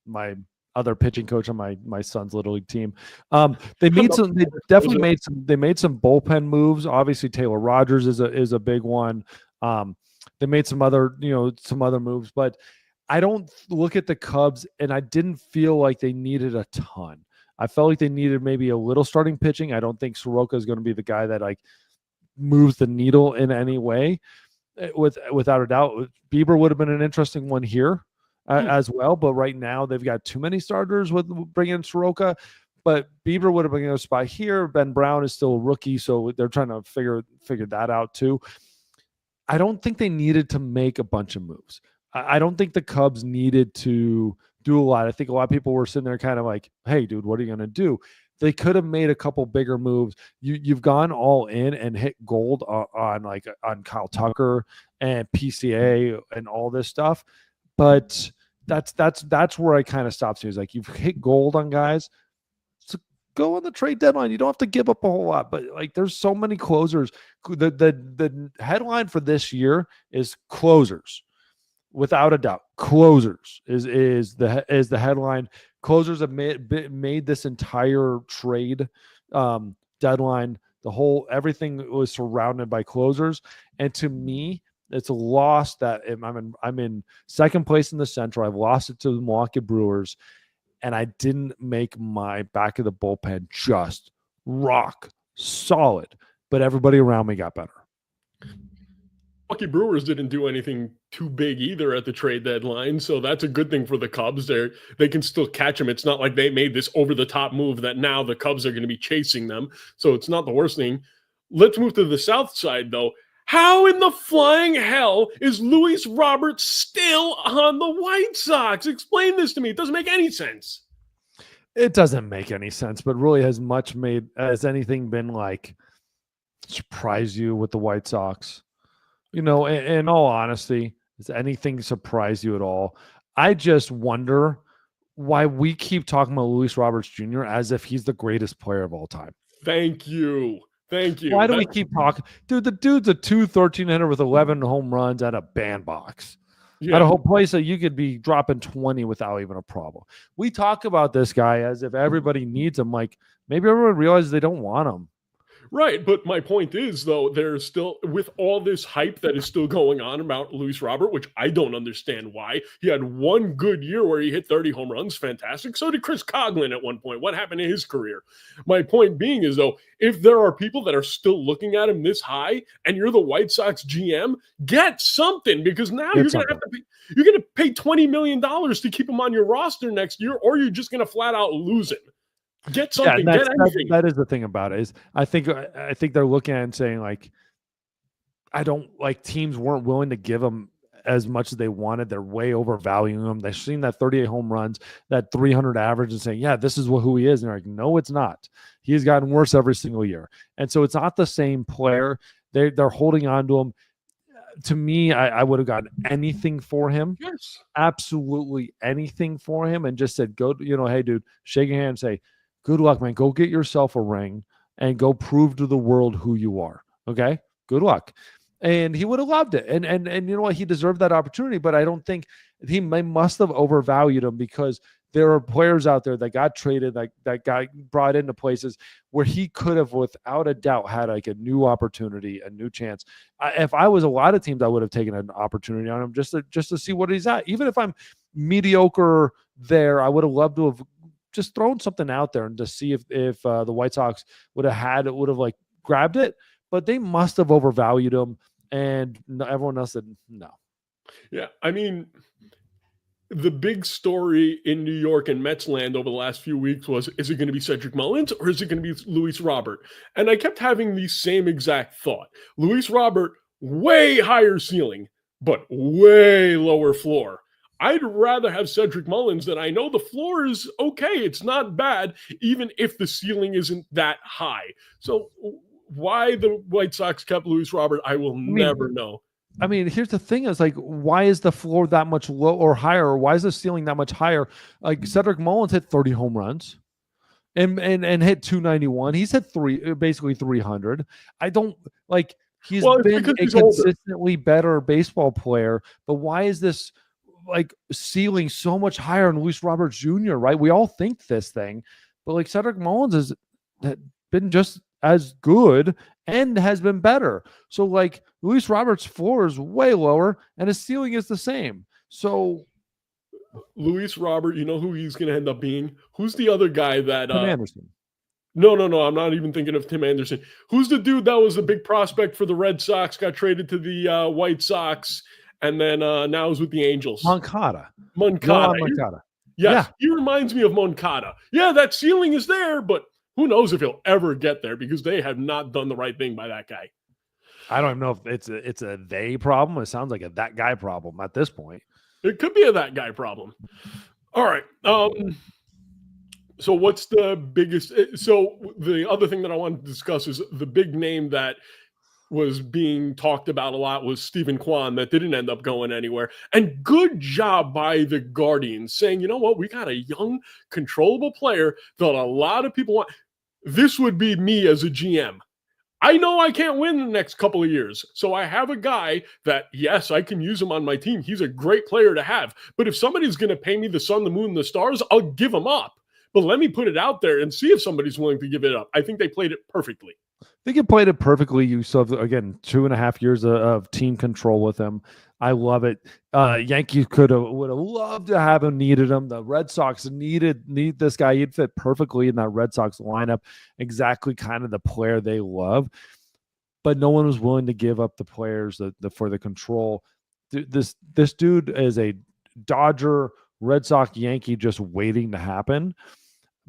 my other pitching coach on my son's little league team. They definitely made some bullpen moves. Obviously, Taylor Rogers is a big one. They made some other moves, but I don't look at the Cubs and I didn't feel like they needed a ton. I felt like they needed maybe a little starting pitching. I don't think Soroka is going to be the guy that like moves the needle in any way. Without a doubt, Bieber would have been an interesting one here as well. But right now they've got too many starters with bringing in Soroka. But Bieber would have been in a spot here. Ben Brown is still a rookie, so they're trying to figure that out too. I don't think they needed to make a bunch of moves. I don't think the Cubs needed to do a lot. I think a lot of people were sitting there kind of like, hey, dude, what are you going to do? They could have made a couple bigger moves. You've gone all in and hit gold on Kyle Tucker and PCA and all this stuff. But that's where I kind of stopped. He's like, you've hit gold on guys. So go on the trade deadline. You don't have to give up a whole lot. But like, there's so many closers. The headline for this year is closers. Without a doubt, closers is the headline. Closers have made this entire trade deadline. Everything was surrounded by closers, and to me, it's a loss that I'm in second place in the Central. I've lost it to the Milwaukee Brewers, and I didn't make my back of the bullpen just rock solid, but everybody around me got better. Milwaukee Brewers didn't do anything too big either at the trade deadline, so that's a good thing for the Cubs. They can still catch them. It's not like they made this over-the-top move that now the Cubs are going to be chasing them, so it's not the worst thing. Let's move to the South side, though. How in the flying hell is Luis Robert still on the White Sox? Explain this to me. It doesn't make any sense. It doesn't make any sense, but really has anything been like surprise you with the White Sox? You know, in all honesty, does anything surprise you at all? I just wonder why we keep talking about Luis Roberts Jr. as if he's the greatest player of all time. Thank you. Why do we keep talking? Dude, the dude's a 213 hitter with 11 home runs at a bandbox. Yeah. At a whole place that you could be dropping 20 without even a problem. We talk about this guy as if everybody needs him. Like, maybe everyone realizes they don't want him. Right, but my point is, though, there's still, with all this hype that is still going on about Luis Robert, which I don't understand why. He had one good year where he hit 30 home runs, fantastic. So did Chris Coughlin at one point. What happened to his career? My point being is, though, if there are people that are still looking at him this high and you're the White Sox GM, get something, because now you're going to pay $20 million to keep him on your roster next year, or you're just going to flat out lose him. Get something. Yeah, get anything. That is the thing about it. Is I think they're looking at it and saying, like, I don't like, teams weren't willing to give them as much as they wanted. They're way overvaluing him. They've seen that 38 home runs, that 300 average, and saying, yeah, this is who he is. And they're like, no, it's not. He's gotten worse every single year. And so it's not the same player. They're holding on to him. To me, I would have gotten anything for him. Yes. Absolutely anything for him, and just said, go, hey, dude, shake your hand and say, good luck, man. Go get yourself a ring and go prove to the world who you are. Okay? Good luck. And he would have loved it. And you know what? He deserved that opportunity, but I don't think they must have overvalued him, because there are players out there that got traded, that got brought into places where he could have, without a doubt, had like a new opportunity, a new chance. If I was a lot of teams, I would have taken an opportunity on him just to see what he's at. Even if I'm mediocre there, I would have loved to have just thrown something out there and to see if the White Sox would have like grabbed it, but they must have overvalued him, and everyone else said no. Yeah, I mean, the big story in New York and Mets land over the last few weeks was, is it going to be Cedric Mullins or is it going to be Luis Robert? And I kept having the same exact thought. Luis Robert, way higher ceiling, but way lower floor. I'd rather have Cedric Mullins, that I know the floor is okay. It's not bad, even if the ceiling isn't that high. So why the White Sox kept Luis Robert, I will never know. I mean, here's the thing: is like, why is the floor that much low or higher? Or why is the ceiling that much higher? Like, Cedric Mullins hit 30 home runs and hit 291. He's hit basically 300. I don't like. He's Well, it's been because a he's older. consistently better baseball player, but why is this like ceiling so much higher than Luis Roberts Jr., right? We all think this thing, but like Cedric Mullins has been just as good and has been better. So like Luis Roberts' floor is way lower and his ceiling is the same. So Luis Robert, you know who he's going to end up being? Who's the other guy that Tim Anderson. No, I'm not even thinking of Tim Anderson. Who's the dude that was a big prospect for the Red Sox, got traded to the White Sox, and then now is with the Angels? Moncada. Moncada. Moncada. Yes, yeah. He reminds me of Moncada. Yeah, that ceiling is there, but who knows if he'll ever get there because they have not done the right thing by that guy. I don't even know if it's a they problem. It sounds like a that guy problem at this point. It could be a that guy problem. All right. So what's the biggest? So the other thing that I wanted to discuss is the big name that was being talked about a lot was Stephen Kwan that didn't end up going anywhere. And good job by the Guardians saying, you know what, we got a young, controllable player that a lot of people want. This would be me as a GM. I know I can't win the next couple of years. So I have a guy that, yes, I can use him on my team. He's a great player to have. But if somebody's going to pay me the sun, the moon, the stars, I'll give him up. But let me put it out there and see if somebody's willing to give it up. I think they played it perfectly. I think you played it perfectly. You saw, again, 2.5 years of team control with him. I love it. Yankees would have loved to have him, needed him. The Red Sox need this guy. He'd fit perfectly in that Red Sox lineup. Exactly kind of the player they love. But no one was willing to give up the players for the control. This dude is a Dodger, Red Sox, Yankee just waiting to happen.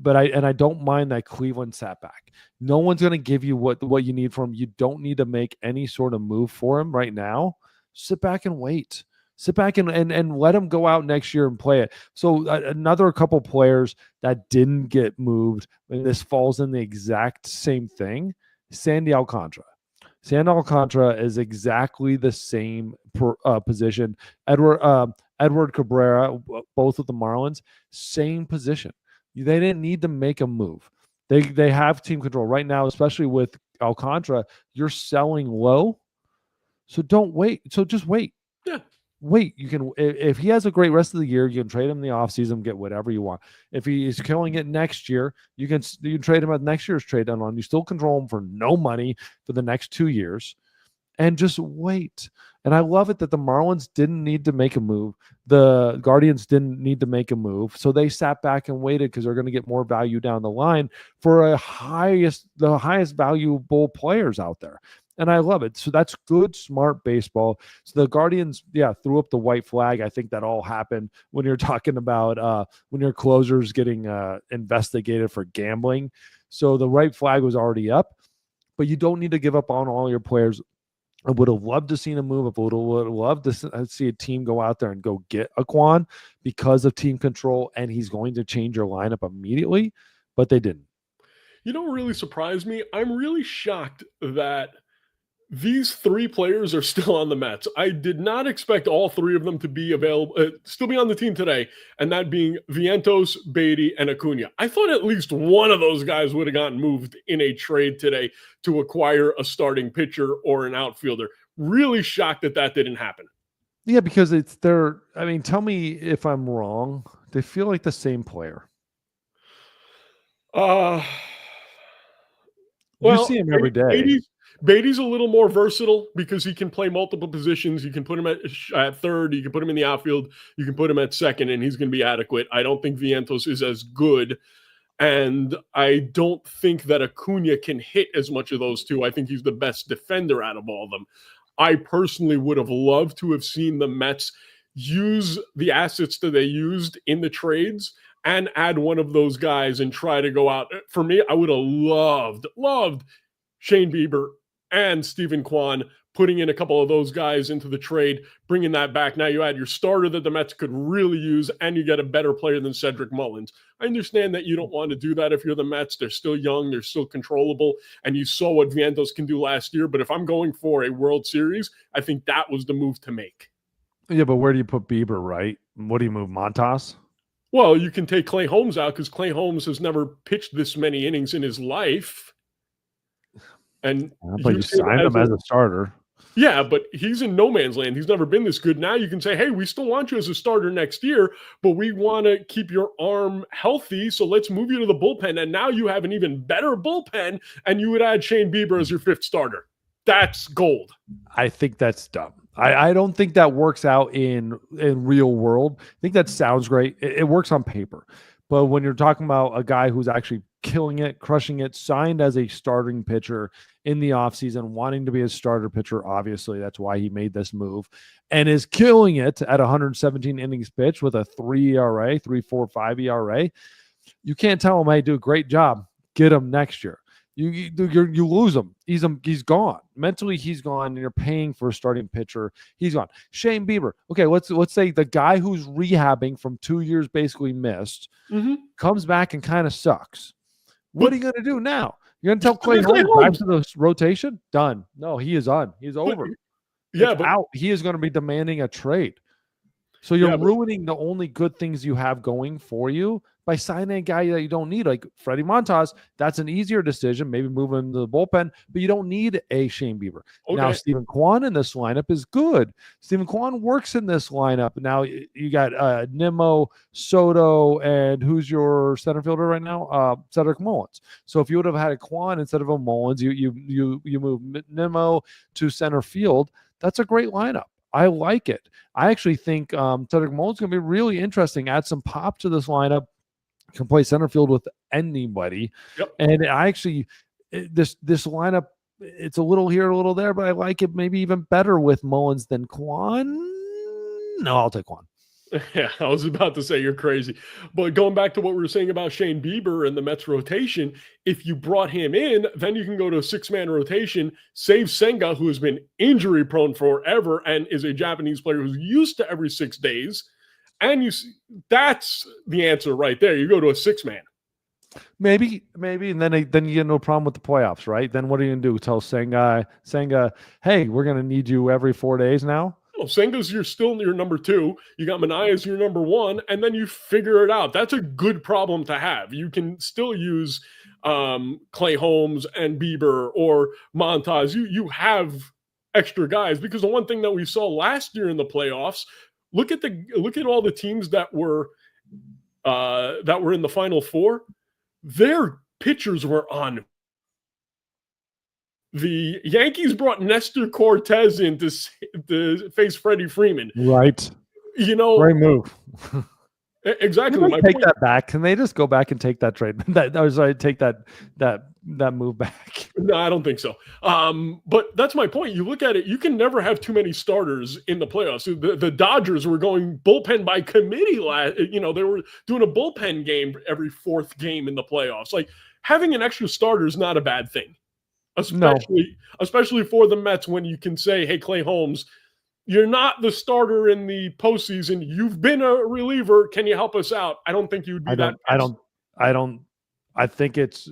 But I don't mind that Cleveland sat back. No one's going to give you what you need from him. You don't need to make any sort of move for him right now. Sit back and wait. Sit back and let him go out next year and play it. So another couple players that didn't get moved, and this falls in the exact same thing, Sandy Alcantara. Sandy Alcantara is exactly the same position. Edward Cabrera, both with the Marlins, same position. They didn't need to make a move. They have team control right now, especially with Alcantara. You're selling low, so don't wait. So just wait. Yeah, wait. You can if he has a great rest of the year, you can trade him in the offseason, get whatever you want. If he is killing it next year, you can trade him at next year's trade deadline. You still control him for no money for the next 2 years, and just wait. And I love it that the Marlins didn't need to make a move. The Guardians didn't need to make a move. So they sat back and waited because they're going to get more value down the line for the highest valuable players out there. And I love it. So that's good, smart baseball. So the Guardians, threw up the white flag. I think that all happened when you're talking about when your closer's getting investigated for gambling. So the white flag was already up, but you don't need to give up on all your players. I would have loved to see a move. I would have loved to see a team go out there and go get a Kwan because of team control, and he's going to change your lineup immediately, but they didn't. You know what really surprised me? I'm really shocked that these three players are still on the Mets. I did not expect all three of them to be available, still be on the team today, and that being Vientos, Beatty, and Acuna. I thought at least one of those guys would have gotten moved in a trade today to acquire a starting pitcher or an outfielder. Really shocked that didn't happen. Yeah, because tell me if I'm wrong. They feel like the same player. Well, you see him every day. Beatty's a little more versatile because he can play multiple positions. You can put him at third. You can put him in the outfield. You can put him at second, and he's going to be adequate. I don't think Vientos is as good, and I don't think that Acuna can hit as much of those two. I think he's the best defender out of all of them. I personally would have loved to have seen the Mets use the assets that they used in the trades and add one of those guys and try to go out. For me, I would have loved Shane Bieber and Stephen Kwan putting in a couple of those guys into the trade, bringing that back. Now you add your starter that the Mets could really use, and you get a better player than Cedric Mullins. I understand that you don't want to do that if you're the Mets. They're still young. They're still controllable. And you saw what Vientos can do last year. But if I'm going for a World Series, I think that was the move to make. Yeah, but where do you put Bieber, right? What do you move, Montas? Well, you can take Clay Holmes out because Clay Holmes has never pitched this many innings in his life. And But you signed him as a starter. Yeah, but he's in no man's land. He's never been this good. Now you can say, hey, we still want you as a starter next year, but we want to keep your arm healthy. So let's move you to the bullpen. And now you have an even better bullpen, and you would add Shane Bieber as your fifth starter. That's gold. I think that's dumb. I don't think that works out in real world. I think that sounds great. It works on paper. But when you're talking about a guy who's actually killing it, crushing it, signed as a starting pitcher in the offseason, wanting to be a starter pitcher, obviously, that's why he made this move, and is killing it at 117 innings pitched with a 3 ERA, 3.45 ERA, you can't tell him, hey, do a great job. Get him next year. You lose him. He's gone. Mentally, he's gone, and you're paying for a starting pitcher. He's gone. Shane Bieber. Okay, let's say the guy who's rehabbing from 2 years basically missed comes back and kind of sucks. What are you going to do now? You're going to tell Clay Holmes back to the rotation? Done. No, he is on. He's over. But out. He is going to be demanding a trade. So you're ruining the only good things you have going for you by signing a guy that you don't need, like Freddie Montas. That's an easier decision, maybe move him to the bullpen, but you don't need a Shane Bieber. Okay. Now, Stephen Kwan in this lineup is good. Stephen Kwan works in this lineup. Now, you got Nimmo, Soto, and who's your center fielder right now? Cedric Mullins. So if you would have had a Kwan instead of a Mullins, you move Nimmo to center field. That's a great lineup. I like it. I actually think Cedric Mullins is going to be really interesting. Add some pop to this lineup. Can play center field with anybody. Yep. And I actually, this lineup, it's a little here, a little there, but I like it maybe even better with Mullins than Kwan. No, I'll take Kwan. Yeah, I was about to say you're crazy. But going back to what we were saying about Shane Bieber and the Mets rotation, if you brought him in, then you can go to a six-man rotation, save Senga, who has been injury prone forever and is a Japanese player who's used to every 6 days. And that's the answer right there. You go to a six-man. Maybe, and then you get no problem with the playoffs, right? Then what are you going to do? Tell Senga, hey, we're going to need you every 4 days now? Well, Senga's still your number 2. You got Manaea as your number 1, and then you figure it out. That's a good problem to have. You can still use Clay Holmes and Bieber or Montas. You have extra guys, because the one thing that we saw last year in the playoffs, look at all the teams that were in the Final Four. Their pitchers were on. The Yankees brought Nestor Cortez in to face Freddie Freeman. Right. Great move. Exactly. Can they take that back? Can they just go back and take that trade? Take that move back. No, I don't think so. But that's my point. You look at it, you can never have too many starters in the playoffs. The Dodgers were going bullpen by committee they were doing a bullpen game every 4th game in the playoffs. Like, having an extra starter is not a bad thing. Especially for the Mets, when you can say, hey, Clay Holmes, you're not the starter in the postseason. You've been a reliever. Can you help us out? I don't think you would be that. I think it's,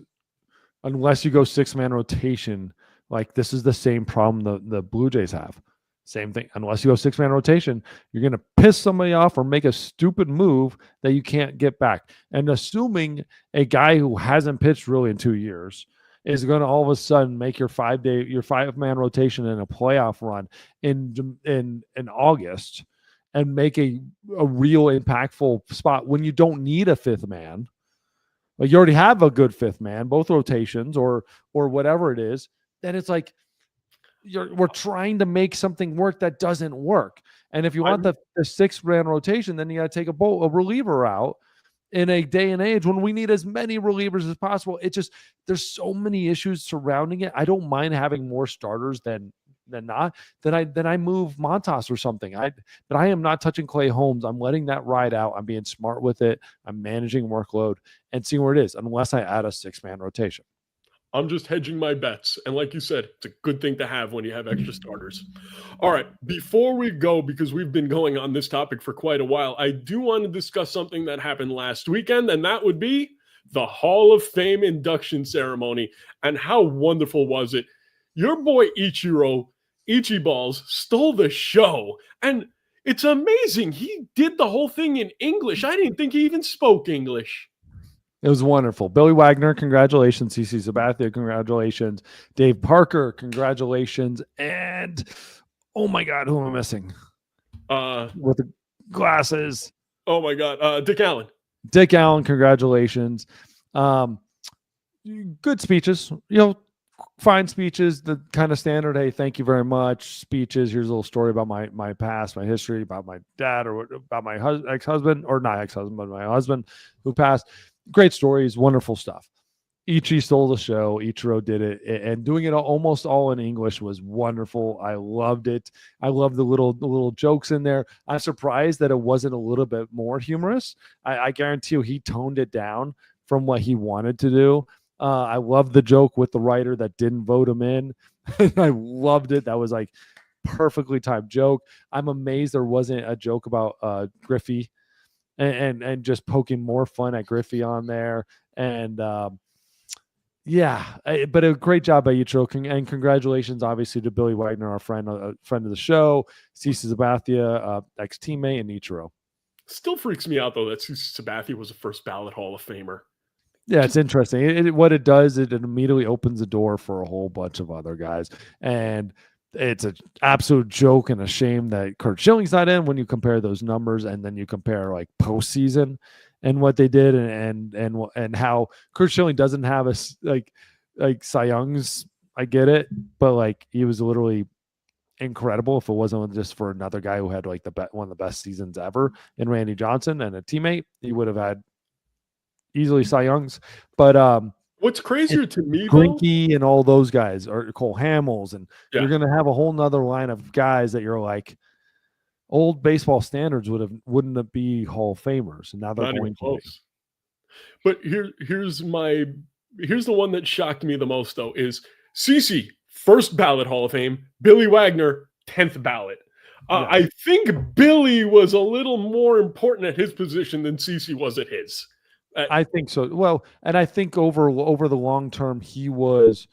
unless you go 6-man rotation, like this is the same problem the Blue Jays have. Same thing. Unless you go 6-man rotation, you're going to piss somebody off or make a stupid move that you can't get back. And assuming a guy who hasn't pitched really in 2 years is going to all of a sudden make your 5-man rotation in a playoff run in August and make a real impactful spot when you don't need a 5th man. Like, you already have a good 5th man, both rotations or whatever it is. Then it's like we're trying to make something work that doesn't work. And if you want the 6-man rotation, then you got to take a reliever out. In a day and age when we need as many relievers as possible, there's so many issues surrounding it. I don't mind having more starters than not. Then I move Montas or something. But I am not touching Clay Holmes. I'm letting that ride out. I'm being smart with it. I'm managing workload and seeing where it is, unless I add a 6-man rotation. I'm just hedging my bets. And like you said, it's a good thing to have when you have extra starters. All right, before we go, because we've been going on this topic for quite a while, I do want to discuss something that happened last weekend, and that would be the Hall of Fame induction ceremony. And how wonderful was it? Your boy Ichiballs stole the show. And It's amazing. He did the whole thing in English. I didn't think he even spoke English. It was wonderful. Billy Wagner, congratulations. CC Sabathia, congratulations. Dave Parker, congratulations. And oh my God, who am I missing? With the glasses. Oh my God, Dick Allen. Dick Allen, congratulations. Good speeches, fine speeches, the kind of standard, hey, thank you very much speeches. Here's a little story about my past, my history, about my dad, or about my ex-husband, or not ex-husband, but my husband who passed. Great stories, wonderful stuff. Ichi stole the show. Ichiro did it, and doing it almost all in English was wonderful. I loved it. I love the little jokes in there. I'm surprised that it wasn't a little bit more humorous. I guarantee you he toned it down from what he wanted to do. I love the joke with the writer that didn't vote him in. I loved it. That was like perfectly timed joke. I'm amazed there wasn't a joke about Griffey and just poking more fun at Griffey on there. And but a great job by Ichiro, and congratulations, obviously, to Billy Wagner, our friend, a friend of the show, CC Sabathia, ex-teammate, and Ichiro. Still freaks me out, though, that CC Sabathia was a first ballot Hall of Famer. Yeah, it's interesting. What it does, it immediately opens the door for a whole bunch of other guys. And it's an absolute joke and a shame that Curt Schilling's not in when you compare those numbers, and then you compare like postseason and what they did, and how Curt Schilling doesn't have like Cy Young's. I get it, but like he was literally incredible. If it wasn't just for another guy who had like one of the best seasons ever in Randy Johnson and a teammate, he would have had easily Cy Young's. But what's crazier to me, Greinke and all those guys, or Cole Hamels, and Yeah. you're going to have a whole nother line of guys that you're like, old baseball standards wouldn't it be Hall of Famers, and now they're Not going even to be. close. But here's the one that shocked me the most, though, is CC, first ballot Hall of Fame, Billy Wagner, 10th ballot. Yeah. I think Billy was a little more important at his position than CC was at his. I think so. Well, and I think over the long term, there was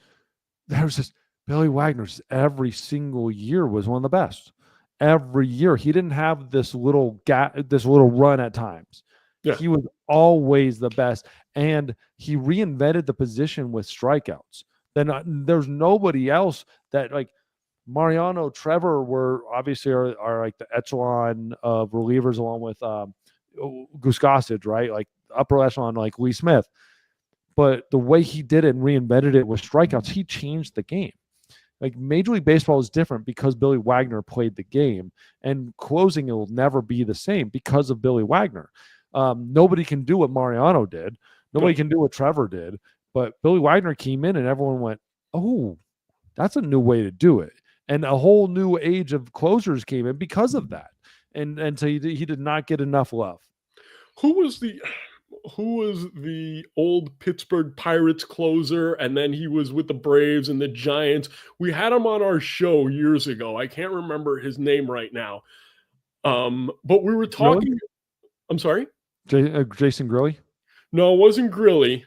just Billy Wagner's every single year was one of the best. Every year, he didn't have this little run at times. Yeah. He was always the best, and he reinvented the position with strikeouts. Then there's nobody else that, like Mariano, Trevor, were obviously are like the echelon of relievers, along with Goose Gossage, right? Like upper echelon, like Lee Smith. But the way he did it and reinvented it with strikeouts, he changed the game. Like Major League Baseball is different because Billy Wagner played the game, and closing it will never be the same because of Billy Wagner. Nobody can do what Mariano did. Nobody can do what Trevor did. But Billy Wagner came in and everyone went, oh, that's a new way to do it. And a whole new age of closers came in because of that. And so he did not get enough love. Who was the old Pittsburgh Pirates closer, and then he was with the Braves and the Giants? We had him on our show years ago. I can't remember his name right now. But we were talking. Really? I'm sorry? Jason Grilli? No, it wasn't Grilli.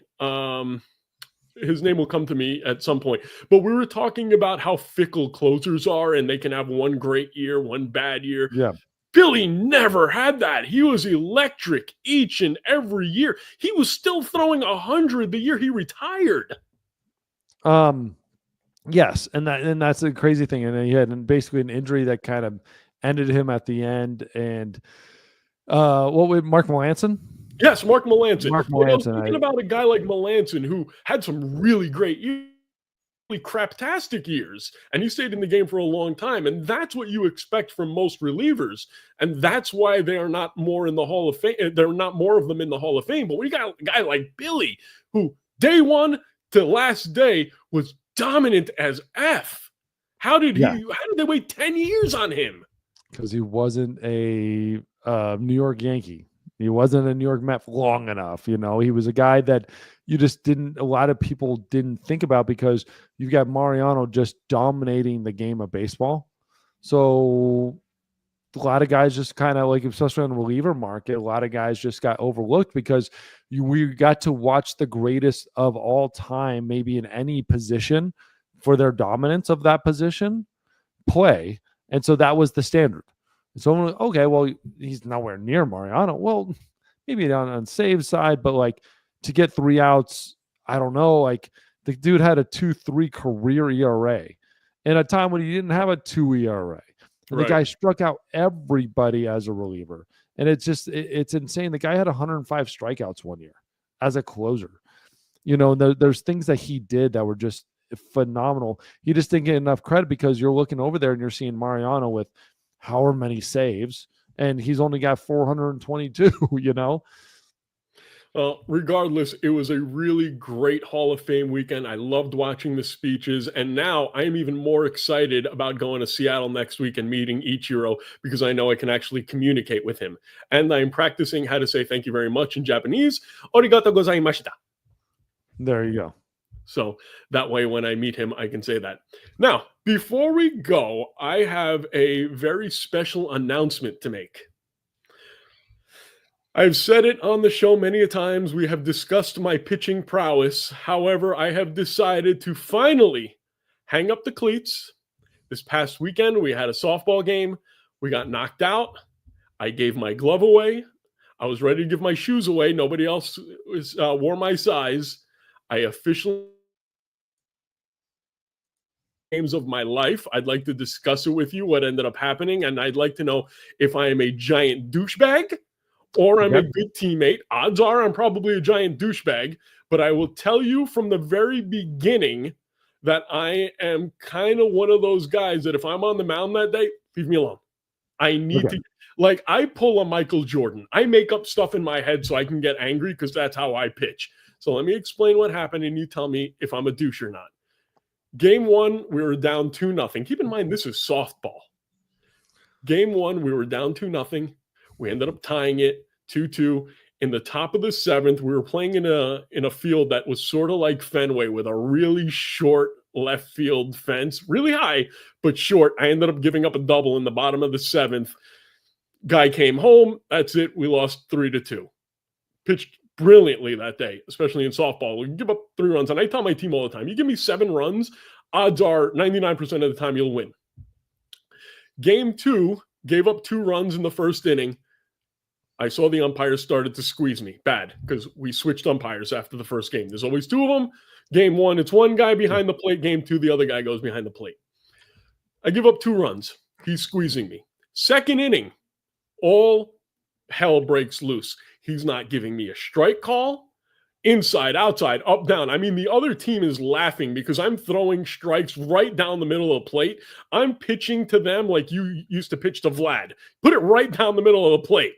His name will come to me at some point. But we were talking about how fickle closers are, and they can have one great year, one bad year. Yeah. Billy never had that. He was electric each and every year. He was still throwing 100 the year he retired. Yes, and that's the crazy thing. And he had basically an injury that kind of ended him at the end. And Mark Melancon? Yes, Mark Melancon. Mark Melancon. I was thinking about a guy like Melancon who had some really great years, really craptastic years, and he stayed in the game for a long time. And that's what you expect from most relievers. And that's why they are not more in the Hall of Fame. There are not more of them in the Hall of Fame. But when you got a guy like Billy, who day one to last day was dominant as F. How did they wait 10 years on him? Because he wasn't a New York Yankee. He wasn't a New York Met long enough. He was a guy that a lot of people didn't think about, because you've got Mariano just dominating the game of baseball. So a lot of guys just kind of, like, especially on the reliever market, a lot of guys just got overlooked because we got to watch the greatest of all time, maybe in any position, for their dominance of that position play. And so that was the standard. So okay, well, he's nowhere near Mariano. Well, maybe on save side, but like to get 3 outs, I don't know. Like the dude had a 2.3 career ERA in a time when he didn't have a 2 ERA. And the guy struck out everybody as a reliever. And it's insane. The guy had 105 strikeouts one year as a closer. There's things that he did that were just phenomenal. He just didn't get enough credit because you're looking over there and you're seeing Mariano with however many saves, and he's only got 422, Well, regardless, it was a really great Hall of Fame weekend. I loved watching the speeches, and now I am even more excited about going to Seattle next week and meeting Ichiro because I know I can actually communicate with him. And I'm practicing how to say thank you very much in Japanese. Arigato gozaimashita. There you go. So that way, when I meet him, I can say that. Now, before we go, I have a very special announcement to make. I've said it on the show many a times. We have discussed my pitching prowess. However, I have decided to finally hang up the cleats. This past weekend, we had a softball game. We got knocked out. I gave my glove away. I was ready to give my shoes away. Nobody else wore my size. I officially games of my life. I'd like to discuss it with you, what ended up happening, and I'd like to know if I am a giant douchebag or I'm a good teammate. Odds are I'm probably a giant douchebag, but I will tell you from the very beginning that I am kind of one of those guys that if I'm on the mound that day, leave me alone. I need to, like, I pull a Michael Jordan. I make up stuff in my head so I can get angry because that's how I pitch. So let me explain what happened, and you tell me if I'm a douche or not. Game one, we were down 2-0. Keep in mind, this is softball. Game one, we were down 2-0. We ended up tying it 2-2. In the top of the seventh, we were playing in a field that was sort of like Fenway with a really short left field fence, really high, but short. I ended up giving up a double in the bottom of the seventh. Guy came home. That's it. We lost 3-2. Pitched brilliantly that day, especially in softball. We give up 3 runs. And I tell my team all the time, you give me 7 runs, odds are 99% of the time you'll win. Game 2, gave up 2 runs in the first inning. I saw the umpires started to squeeze me bad because we switched umpires after the first game. There's always 2 of them. Game 1, it's one guy behind the plate. Game 2, the other guy goes behind the plate. I give up 2 runs. He's squeezing me. Second inning, all hell breaks loose. He's not giving me a strike call, inside, outside, up, down. I mean, the other team is laughing because I'm throwing strikes right down the middle of the plate. I'm pitching to them like you used to pitch to Vlad. Put it right down the middle of the plate.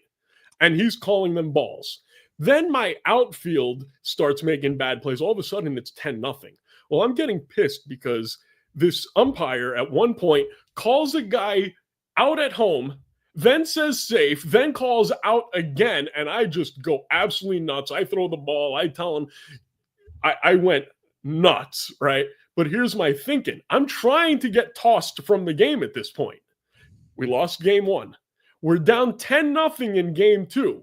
And he's calling them balls. Then my outfield starts making bad plays. All of a sudden, it's 10-0. Well, I'm getting pissed because this umpire at one point calls a guy out at home, then says safe, then calls out again, and I just go absolutely nuts. I throw the ball. I tell him I went nuts, right? But here's my thinking. I'm trying to get tossed from the game at this point. We lost game 1. We're down 10-0 in game 2.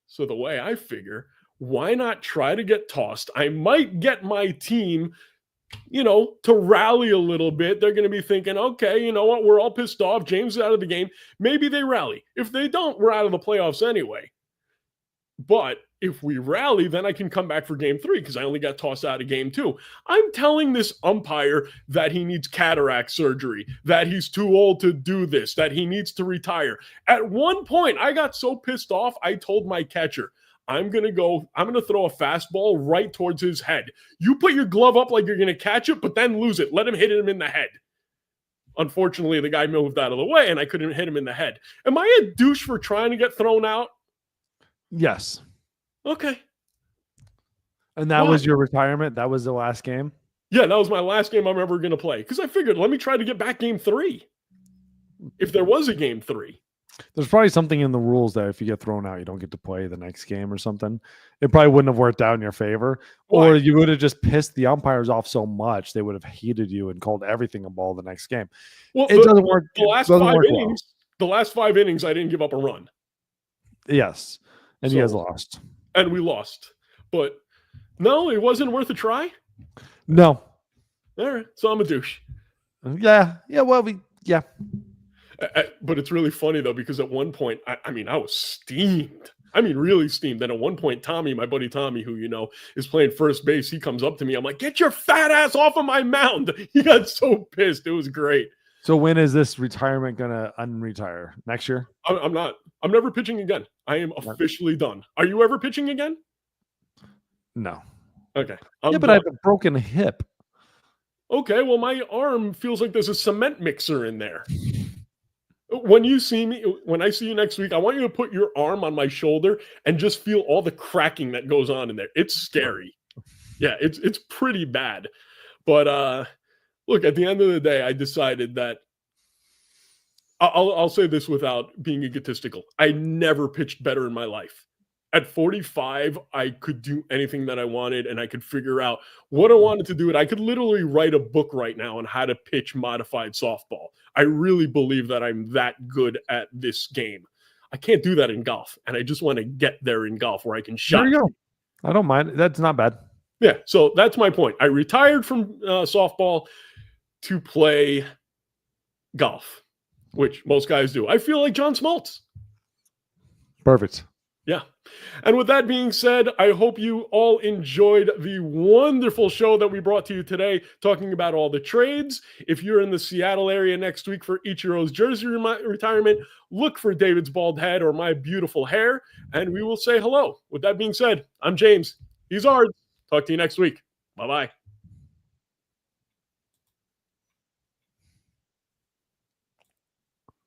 So the way I figure, why not try to get tossed? I might get my team to rally a little bit. They're going to be thinking, okay, you know what? We're all pissed off. James is out of the game. Maybe they rally. If they don't, we're out of the playoffs anyway. But if we rally, then I can come back for game 3 because I only got tossed out of game 2. I'm telling this umpire that he needs cataract surgery, that he's too old to do this, that he needs to retire. At one point, I got so pissed off, I told my catcher, I'm going to throw a fastball right towards his head. You put your glove up like you're going to catch it, but then lose it. Let him hit him in the head. Unfortunately, the guy moved out of the way, and I couldn't hit him in the head. Am I a douche for trying to get thrown out? Yes. Okay. And that was your retirement? That was the last game? Yeah, that was my last game I'm ever going to play. Because I figured, let me try to get back game 3. If there was a game 3. There's probably something in the rules that if you get thrown out, you don't get to play the next game or something. It probably wouldn't have worked out in your favor. Why? Or you would have just pissed the umpires off so much, they would have hated you and called everything a ball the next game. Well, it doesn't work. The last 5 innings, I didn't give up a run. Yes. And you guys lost. And we lost. But no, it wasn't worth a try? No. All right. So I'm a douche. Yeah. Yeah. Well, yeah. But it's really funny though, because at one point, I mean, I was steamed. I mean, really steamed. Then at one point, Tommy, my buddy Tommy, who is playing first base, he comes up to me. I'm like, "Get your fat ass off of my mound!" He got so pissed. It was great. So when is this retirement gonna unretire? Next year? I'm not. I'm never pitching again. I am officially done. Are you ever pitching again? No. Okay. Yeah, but I have a broken hip. Okay, well, my arm feels like there's a cement mixer in there. When I see you next week, I want you to put your arm on my shoulder and just feel all the cracking that goes on in there. It's scary. Yeah, it's pretty bad. But look, at the end of the day, I decided that I'll say this without being egotistical. I never pitched better in my life. At 45, I could do anything that I wanted, and I could figure out what I wanted to do. And I could literally write a book right now on how to pitch modified softball. I really believe that I'm that good at this game. I can't do that in golf, and I just want to get there in golf where I can shot. There you go. I don't mind. That's not bad. Yeah, so that's my point. I retired from softball to play golf, which most guys do. I feel like John Smoltz. Perfect. Yeah. And with that being said, I hope you all enjoyed the wonderful show that we brought to you today, talking about all the trades. If you're in the Seattle area next week for Ichiro's jersey retirement, look for David's bald head or my beautiful hair, and we will say hello. With that being said, I'm James. He's Aards. Talk to you next week. Bye-bye.